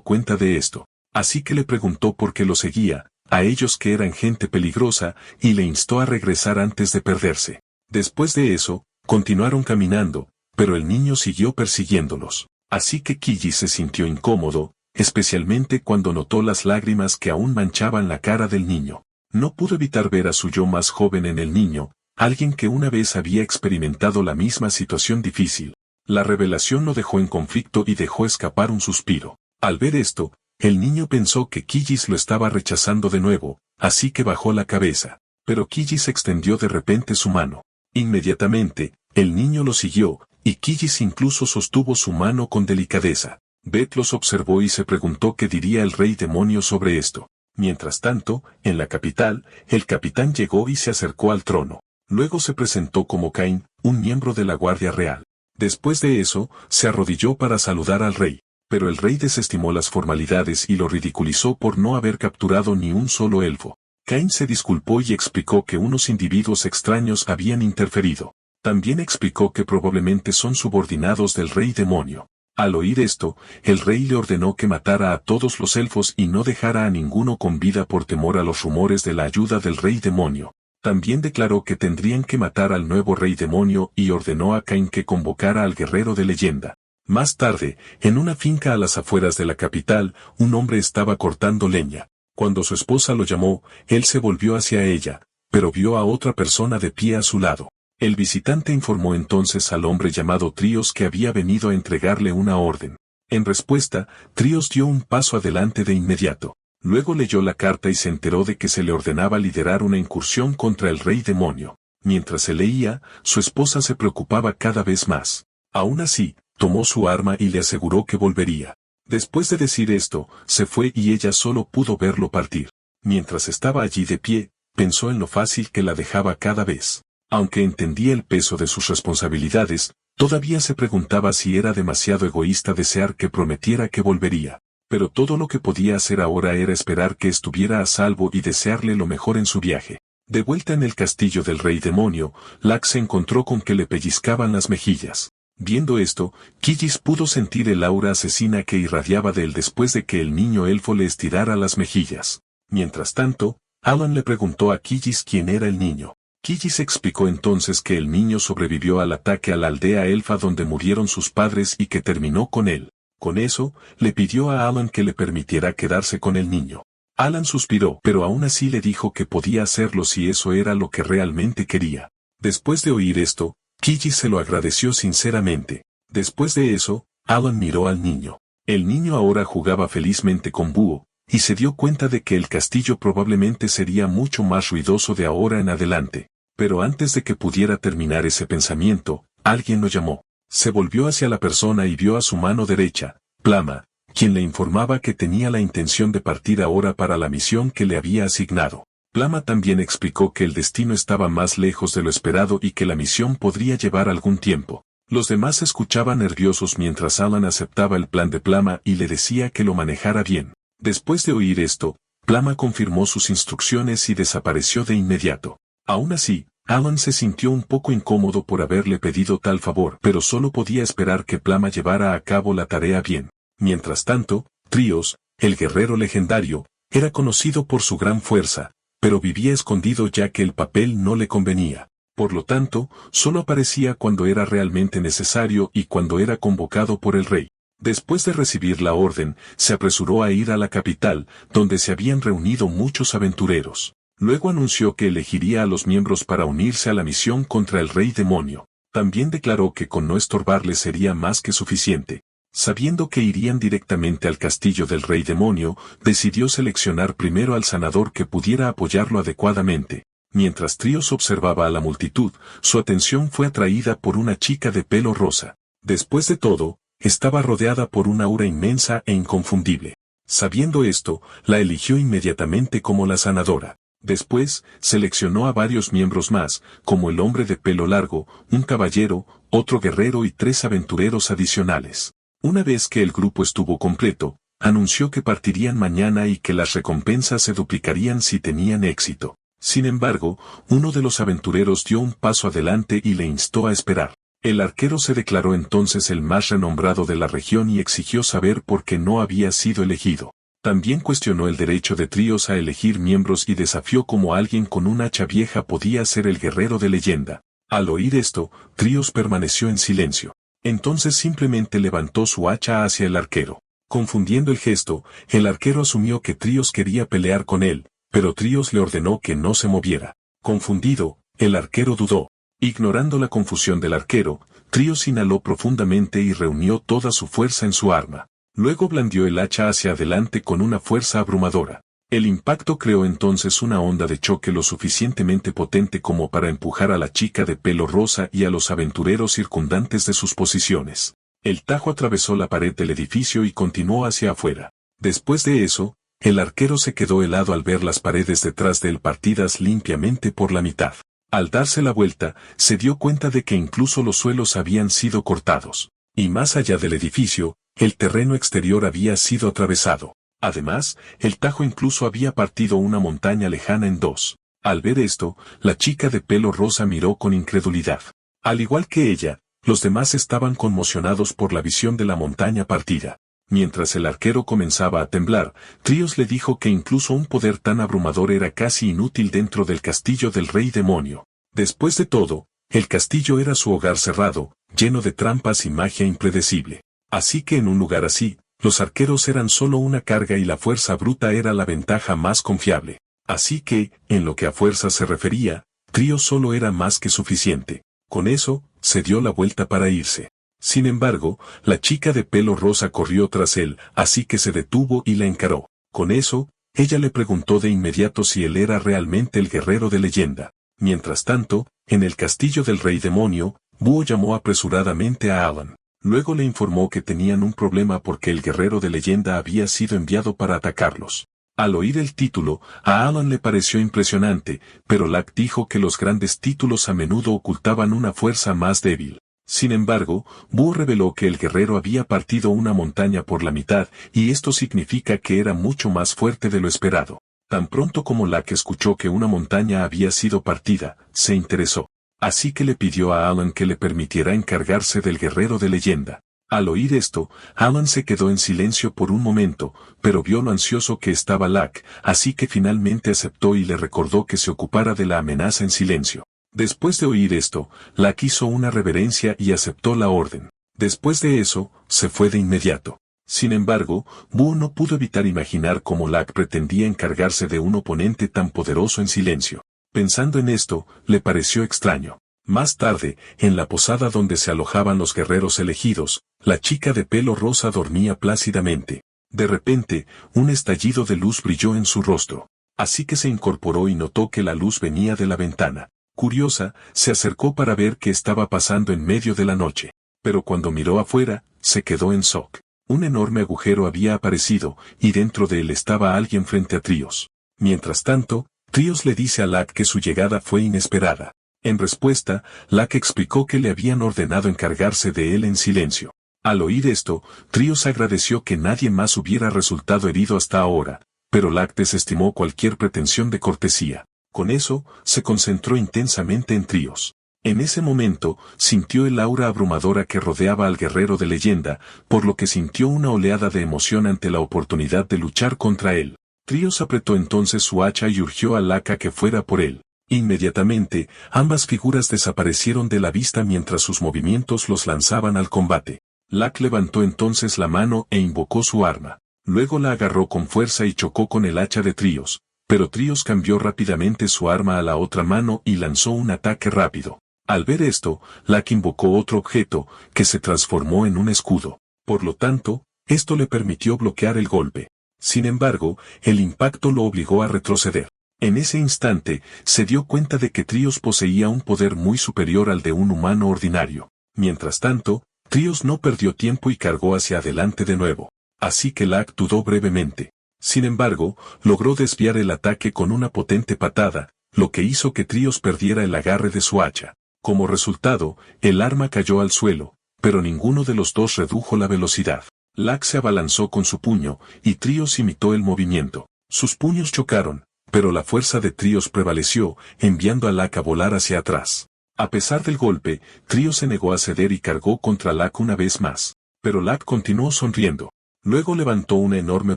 cuenta de esto. Así que le preguntó por qué lo seguía, a ellos que eran gente peligrosa, y le instó a regresar antes de perderse. Después de eso, continuaron caminando, pero el niño siguió persiguiéndolos. Así que Quillis se sintió incómodo, especialmente cuando notó las lágrimas que aún manchaban la cara del niño. No pudo evitar ver a su yo más joven en el niño, alguien que una vez había experimentado la misma situación difícil. La revelación lo dejó en conflicto y dejó escapar un suspiro. Al ver esto, el niño pensó que Quillis lo estaba rechazando de nuevo, así que bajó la cabeza. Pero Quillis extendió de repente su mano. Inmediatamente, el niño lo siguió, y Quillis incluso sostuvo su mano con delicadeza. Beth los observó y se preguntó qué diría el rey demonio sobre esto. Mientras tanto, en la capital, el capitán llegó y se acercó al trono. Luego se presentó como Cain, un miembro de la Guardia Real. Después de eso, se arrodilló para saludar al rey. Pero el rey desestimó las formalidades y lo ridiculizó por no haber capturado ni un solo elfo. Cain se disculpó y explicó que unos individuos extraños habían interferido. También explicó que probablemente son subordinados del rey demonio. Al oír esto, el rey le ordenó que matara a todos los elfos y no dejara a ninguno con vida por temor a los rumores de la ayuda del rey demonio. También declaró que tendrían que matar al nuevo rey demonio y ordenó a Cain que convocara al guerrero de leyenda. Más tarde, en una finca a las afueras de la capital, un hombre estaba cortando leña. Cuando su esposa lo llamó, él se volvió hacia ella, pero vio a otra persona de pie a su lado. El visitante informó entonces al hombre llamado Tríos que había venido a entregarle una orden. En respuesta, Tríos dio un paso adelante de inmediato. Luego leyó la carta y se enteró de que se le ordenaba liderar una incursión contra el rey demonio. Mientras se leía, su esposa se preocupaba cada vez más. Aún así, tomó su arma y le aseguró que volvería. Después de decir esto, se fue y ella solo pudo verlo partir. Mientras estaba allí de pie, pensó en lo fácil que la dejaba cada vez. Aunque entendía el peso de sus responsabilidades, todavía se preguntaba si era demasiado egoísta desear que prometiera que volvería. Pero todo lo que podía hacer ahora era esperar que estuviera a salvo y desearle lo mejor en su viaje. De vuelta en el castillo del rey demonio, Lax se encontró con que le pellizcaban las mejillas. Viendo esto, Quillis pudo sentir el aura asesina que irradiaba de él después de que el niño elfo le estirara las mejillas. Mientras tanto, Alan le preguntó a Quillis quién era el niño. Quillis explicó entonces que el niño sobrevivió al ataque a la aldea elfa donde murieron sus padres y que terminó con él. Con eso, le pidió a Alan que le permitiera quedarse con el niño. Alan suspiró, pero aún así le dijo que podía hacerlo si eso era lo que realmente quería. Después de oír esto, Quillis se lo agradeció sinceramente. Después de eso, Alan miró al niño. El niño ahora jugaba felizmente con Búho, y se dio cuenta de que el castillo probablemente sería mucho más ruidoso de ahora en adelante. Pero antes de que pudiera terminar ese pensamiento, alguien lo llamó. Se volvió hacia la persona y vio a su mano derecha, Plama, quien le informaba que tenía la intención de partir ahora para la misión que le había asignado. Plama también explicó que el destino estaba más lejos de lo esperado y que la misión podría llevar algún tiempo. Los demás escuchaban nerviosos mientras Alan aceptaba el plan de Plama y le decía que lo manejara bien. Después de oír esto, Plama confirmó sus instrucciones y desapareció de inmediato. Aún así, Alan se sintió un poco incómodo por haberle pedido tal favor, pero solo podía esperar que Plama llevara a cabo la tarea bien. Mientras tanto, Tríos, el guerrero legendario, era conocido por su gran fuerza, pero vivía escondido ya que el papel no le convenía. Por lo tanto, solo aparecía cuando era realmente necesario y cuando era convocado por el rey. Después de recibir la orden, se apresuró a ir a la capital, donde se habían reunido muchos aventureros. Luego anunció que elegiría a los miembros para unirse a la misión contra el rey demonio. También declaró que con no estorbarle sería más que suficiente. Sabiendo que irían directamente al castillo del rey demonio, decidió seleccionar primero al sanador que pudiera apoyarlo adecuadamente. Mientras Tríos observaba a la multitud, su atención fue atraída por una chica de pelo rosa. Después de todo, estaba rodeada por una aura inmensa e inconfundible. Sabiendo esto, la eligió inmediatamente como la sanadora. Después, seleccionó a varios miembros más, como el hombre de pelo largo, un caballero, otro guerrero y 3 aventureros adicionales. Una vez que el grupo estuvo completo, anunció que partirían mañana y que las recompensas se duplicarían si tenían éxito. Sin embargo, uno de los aventureros dio un paso adelante y le instó a esperar. El arquero se declaró entonces el más renombrado de la región y exigió saber por qué no había sido elegido. También cuestionó el derecho de Tríos a elegir miembros y desafió cómo alguien con un hacha vieja podía ser el guerrero de leyenda. Al oír esto, Tríos permaneció en silencio. Entonces simplemente levantó su hacha hacia el arquero. Confundiendo el gesto, el arquero asumió que Tríos quería pelear con él, pero Tríos le ordenó que no se moviera. Confundido, el arquero dudó. Ignorando la confusión del arquero, Tríos inhaló profundamente y reunió toda su fuerza en su arma. Luego blandió el hacha hacia adelante con una fuerza abrumadora. El impacto creó entonces una onda de choque lo suficientemente potente como para empujar a la chica de pelo rosa y a los aventureros circundantes de sus posiciones. El tajo atravesó la pared del edificio y continuó hacia afuera. Después de eso, el arquero se quedó helado al ver las paredes detrás de él partidas limpiamente por la mitad. Al darse la vuelta, se dio cuenta de que incluso los suelos habían sido cortados. Y más allá del edificio, el terreno exterior había sido atravesado. Además, el tajo incluso había partido una montaña lejana en 2. Al ver esto, la chica de pelo rosa miró con incredulidad. Al igual que ella, los demás estaban conmocionados por la visión de la montaña partida. Mientras el arquero comenzaba a temblar, Tríos le dijo que incluso un poder tan abrumador era casi inútil dentro del castillo del rey demonio. Después de todo, el castillo era su hogar cerrado, lleno de trampas y magia impredecible. Así que en un lugar así, los arqueros eran solo una carga y la fuerza bruta era la ventaja más confiable. Así que, en lo que a fuerza se refería, Tríos solo era más que suficiente. Con eso, se dio la vuelta para irse. Sin embargo, la chica de pelo rosa corrió tras él, así que se detuvo y la encaró. Con eso, ella le preguntó de inmediato si él era realmente el guerrero de leyenda. Mientras tanto, en el castillo del rey demonio, Búho llamó apresuradamente a Alan. Luego le informó que tenían un problema porque el guerrero de leyenda había sido enviado para atacarlos. Al oír el título, a Alan le pareció impresionante, pero Lack dijo que los grandes títulos a menudo ocultaban una fuerza más débil. Sin embargo, Búho reveló que el guerrero había partido una montaña por la mitad, y esto significa que era mucho más fuerte de lo esperado. Tan pronto como Lack escuchó que una montaña había sido partida, se interesó. Así que le pidió a Alan que le permitiera encargarse del guerrero de leyenda. Al oír esto, Alan se quedó en silencio por un momento, pero vio lo ansioso que estaba Lack, así que finalmente aceptó y le recordó que se ocupara de la amenaza en silencio. Después de oír esto, Lack hizo una reverencia y aceptó la orden. Después de eso, se fue de inmediato. Sin embargo, Búho no pudo evitar imaginar cómo Lack pretendía encargarse de un oponente tan poderoso en silencio. Pensando en esto, le pareció extraño. Más tarde, en la posada donde se alojaban los guerreros elegidos, la chica de pelo rosa dormía plácidamente. De repente, un estallido de luz brilló en su rostro. Así que se incorporó y notó que la luz venía de la ventana. Curiosa, se acercó para ver qué estaba pasando en medio de la noche. Pero cuando miró afuera, se quedó en shock. Un enorme agujero había aparecido, y dentro de él estaba alguien frente a Tríos. Mientras tanto, Tríos le dice a Lack que su llegada fue inesperada. En respuesta, Lack explicó que le habían ordenado encargarse de él en silencio. Al oír esto, Tríos agradeció que nadie más hubiera resultado herido hasta ahora, pero Lack desestimó cualquier pretensión de cortesía. Con eso, se concentró intensamente en Tríos. En ese momento, sintió el aura abrumadora que rodeaba al guerrero de leyenda, por lo que sintió una oleada de emoción ante la oportunidad de luchar contra él. Tríos apretó entonces su hacha y urgió a Lack a que fuera por él. Inmediatamente, ambas figuras desaparecieron de la vista mientras sus movimientos los lanzaban al combate. Lack levantó entonces la mano e invocó su arma. Luego la agarró con fuerza y chocó con el hacha de Tríos, pero Tríos cambió rápidamente su arma a la otra mano y lanzó un ataque rápido. Al ver esto, Lack invocó otro objeto, que se transformó en un escudo. Por lo tanto, esto le permitió bloquear el golpe. Sin embargo, el impacto lo obligó a retroceder. En ese instante, se dio cuenta de que Trios poseía un poder muy superior al de un humano ordinario. Mientras tanto, Trios no perdió tiempo y cargó hacia adelante de nuevo. Así que Lack dudó brevemente. Sin embargo, logró desviar el ataque con una potente patada, lo que hizo que Trios perdiera el agarre de su hacha. Como resultado, el arma cayó al suelo, pero ninguno de los dos redujo la velocidad. Lack se abalanzó con su puño, y Trios imitó el movimiento. Sus puños chocaron, pero la fuerza de Trios prevaleció, enviando a Lack a volar hacia atrás. A pesar del golpe, Trios se negó a ceder y cargó contra Lack una vez más. Pero Lack continuó sonriendo. Luego levantó una enorme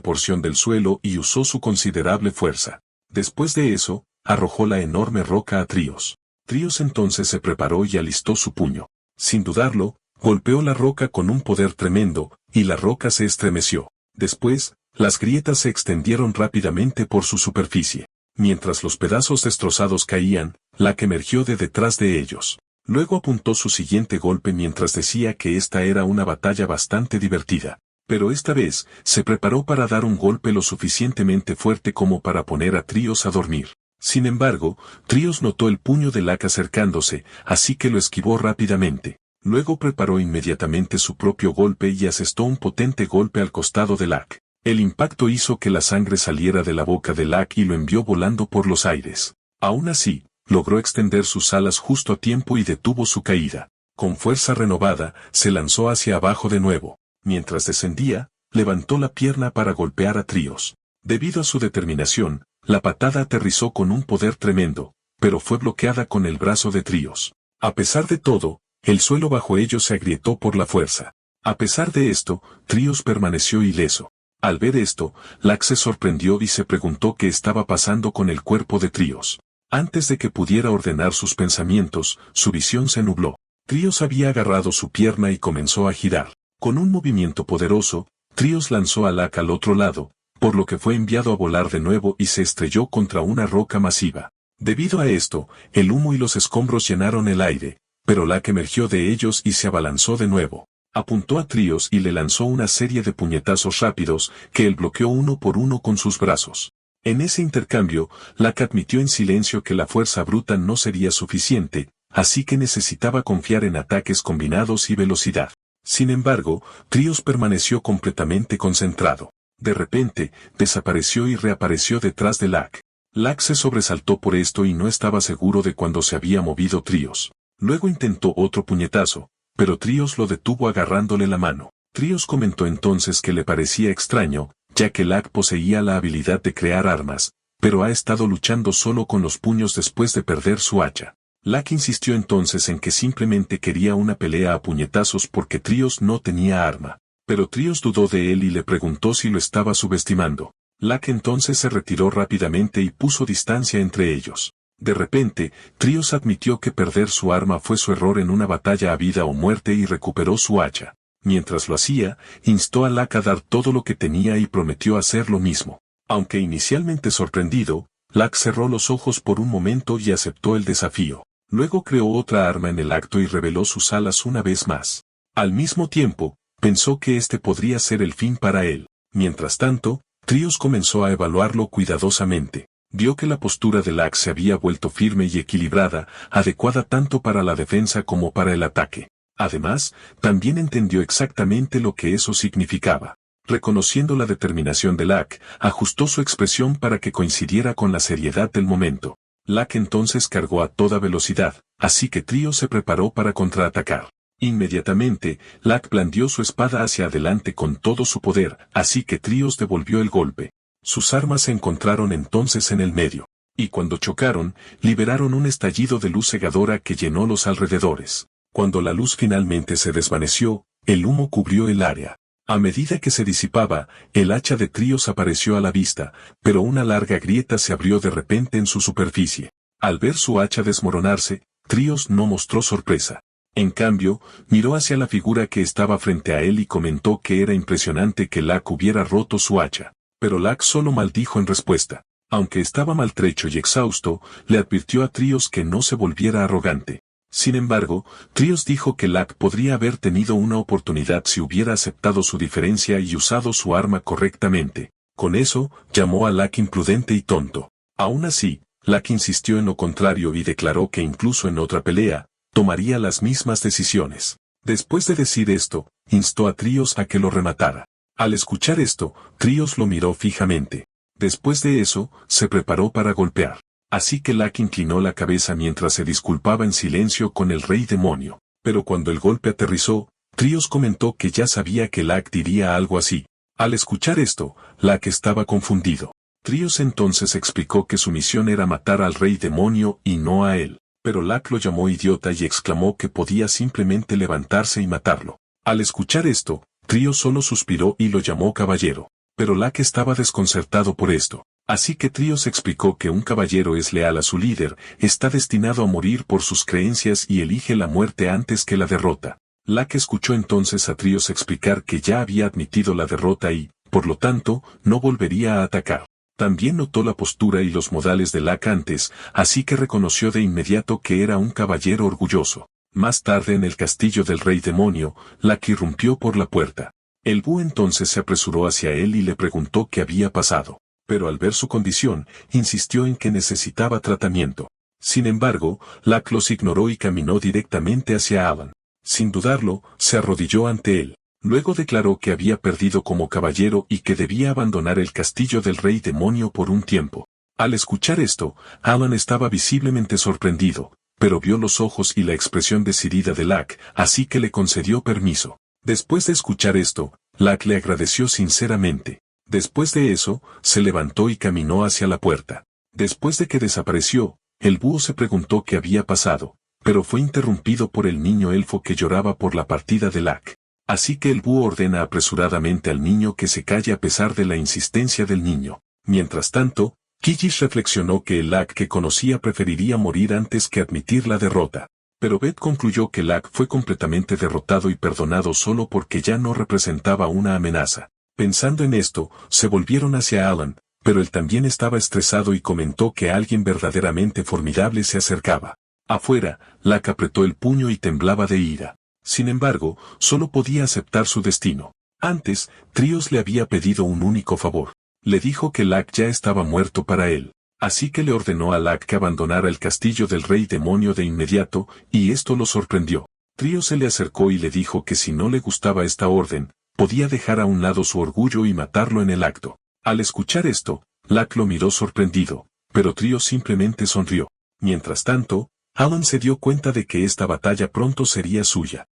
porción del suelo y usó su considerable fuerza. Después de eso, arrojó la enorme roca a Trios. Trios entonces se preparó y alistó su puño. Sin dudarlo, golpeó la roca con un poder tremendo, y la roca se estremeció. Después, las grietas se extendieron rápidamente por su superficie. Mientras los pedazos destrozados caían, Lack emergió de detrás de ellos. Luego apuntó su siguiente golpe mientras decía que esta era una batalla bastante divertida. Pero esta vez, se preparó para dar un golpe lo suficientemente fuerte como para poner a Trios a dormir. Sin embargo, Trios notó el puño de Lack acercándose, así que lo esquivó rápidamente. Luego preparó inmediatamente su propio golpe y asestó un potente golpe al costado de Lack. El impacto hizo que la sangre saliera de la boca de Lack y lo envió volando por los aires. Aún así, logró extender sus alas justo a tiempo y detuvo su caída. Con fuerza renovada, se lanzó hacia abajo de nuevo. Mientras descendía, levantó la pierna para golpear a Trios. Debido a su determinación, la patada aterrizó con un poder tremendo, pero fue bloqueada con el brazo de Trios. A pesar de todo, el suelo bajo ellos se agrietó por la fuerza. A pesar de esto, Trios permaneció ileso. Al ver esto, Lack se sorprendió y se preguntó qué estaba pasando con el cuerpo de Trios. Antes de que pudiera ordenar sus pensamientos, su visión se nubló. Trios había agarrado su pierna y comenzó a girar. Con un movimiento poderoso, Trios lanzó a Lack al otro lado, por lo que fue enviado a volar de nuevo y se estrelló contra una roca masiva. Debido a esto, el humo y los escombros llenaron el aire, pero Lack emergió de ellos y se abalanzó de nuevo. Apuntó a Trios y le lanzó una serie de puñetazos rápidos, que él bloqueó uno por uno con sus brazos. En ese intercambio, Lack admitió en silencio que la fuerza bruta no sería suficiente, así que necesitaba confiar en ataques combinados y velocidad. Sin embargo, Trios permaneció completamente concentrado. De repente, desapareció y reapareció detrás de Lack. Lack se sobresaltó por esto y no estaba seguro de cuándo se había movido Trios. Luego intentó otro puñetazo, pero Trios lo detuvo agarrándole la mano. Trios comentó entonces que le parecía extraño, ya que Lack poseía la habilidad de crear armas, pero ha estado luchando solo con los puños después de perder su hacha. Lack insistió entonces en que simplemente quería una pelea a puñetazos porque Trios no tenía arma. Pero Trios dudó de él y le preguntó si lo estaba subestimando. Lack entonces se retiró rápidamente y puso distancia entre ellos. De repente, Trios admitió que perder su arma fue su error en una batalla a vida o muerte y recuperó su hacha. Mientras lo hacía, instó a Lack a dar todo lo que tenía y prometió hacer lo mismo. Aunque inicialmente sorprendido, Lack cerró los ojos por un momento y aceptó el desafío. Luego creó otra arma en el acto y reveló sus alas una vez más. Al mismo tiempo, pensó que este podría ser el fin para él. Mientras tanto, Trios comenzó a evaluarlo cuidadosamente. Vio que la postura de Lack se había vuelto firme y equilibrada, adecuada tanto para la defensa como para el ataque. Además, también entendió exactamente lo que eso significaba. Reconociendo la determinación de Lack, ajustó su expresión para que coincidiera con la seriedad del momento. Lack entonces cargó a toda velocidad, así que Trios se preparó para contraatacar. Inmediatamente, Lack blandió su espada hacia adelante con todo su poder, así que Trios devolvió el golpe. Sus armas se encontraron entonces en el medio, y cuando chocaron, liberaron un estallido de luz cegadora que llenó los alrededores. Cuando la luz finalmente se desvaneció, el humo cubrió el área. A medida que se disipaba, el hacha de Trios apareció a la vista, pero una larga grieta se abrió de repente en su superficie. Al ver su hacha desmoronarse, Trios no mostró sorpresa. En cambio, miró hacia la figura que estaba frente a él y comentó que era impresionante que Lack hubiera roto su hacha. Pero Lack solo maldijo en respuesta. Aunque estaba maltrecho y exhausto, le advirtió a Trios que no se volviera arrogante. Sin embargo, Trios dijo que Lack podría haber tenido una oportunidad si hubiera aceptado su diferencia y usado su arma correctamente. Con eso, llamó a Lack imprudente y tonto. Aún así, Lak insistió en lo contrario y declaró que incluso en otra pelea, tomaría las mismas decisiones. Después de decir esto, instó a Trios a que lo rematara. Al escuchar esto, Trios lo miró fijamente. Después de eso, se preparó para golpear. Así que Lak inclinó la cabeza mientras se disculpaba en silencio con el rey demonio. Pero cuando el golpe aterrizó, Trios comentó que ya sabía que Lak diría algo así. Al escuchar esto, Lak estaba confundido. Trios entonces explicó que su misión era matar al rey demonio y no a él. Pero Lak lo llamó idiota y exclamó que podía simplemente levantarse y matarlo. Al escuchar esto, Trios solo suspiró y lo llamó caballero. Pero Lak estaba desconcertado por esto. Así que Trios explicó que un caballero es leal a su líder, está destinado a morir por sus creencias y elige la muerte antes que la derrota. Lak escuchó entonces a Trios explicar que ya había admitido la derrota y, por lo tanto, no volvería a atacar. También notó la postura y los modales de Lak antes, así que reconoció de inmediato que era un caballero orgulloso. Más tarde en el castillo del rey demonio, Lak irrumpió por la puerta. El búho entonces se apresuró hacia él y le preguntó qué había pasado. Pero al ver su condición, insistió en que necesitaba tratamiento. Sin embargo, Lak los ignoró y caminó directamente hacia Alan. Sin dudarlo, se arrodilló ante él. Luego declaró que había perdido como caballero y que debía abandonar el castillo del rey demonio por un tiempo. Al escuchar esto, Alan estaba visiblemente sorprendido, pero vio los ojos y la expresión decidida de Lak, así que le concedió permiso. Después de escuchar esto, Lak le agradeció sinceramente. Después de eso, se levantó y caminó hacia la puerta. Después de que desapareció, el búho se preguntó qué había pasado, pero fue interrumpido por el niño elfo que lloraba por la partida de Lak. Así que el búho ordena apresuradamente al niño que se calle a pesar de la insistencia del niño. Mientras tanto, Killish reflexionó que el Lak que conocía preferiría morir antes que admitir la derrota. Pero Beth concluyó que Lak fue completamente derrotado y perdonado solo porque ya no representaba una amenaza. Pensando en esto, se volvieron hacia Alan, pero él también estaba estresado y comentó que alguien verdaderamente formidable se acercaba. Afuera, Lak apretó el puño y temblaba de ira. Sin embargo, solo podía aceptar su destino. Antes, Trios le había pedido un único favor. Le dijo que Lak ya estaba muerto para él. Así que le ordenó a Lak que abandonara el castillo del rey demonio de inmediato, y esto lo sorprendió. Trios se le acercó y le dijo que si no le gustaba esta orden, podía dejar a un lado su orgullo y matarlo en el acto. Al escuchar esto, Lak lo miró sorprendido, pero Trios simplemente sonrió. Mientras tanto, Alan se dio cuenta de que esta batalla pronto sería suya.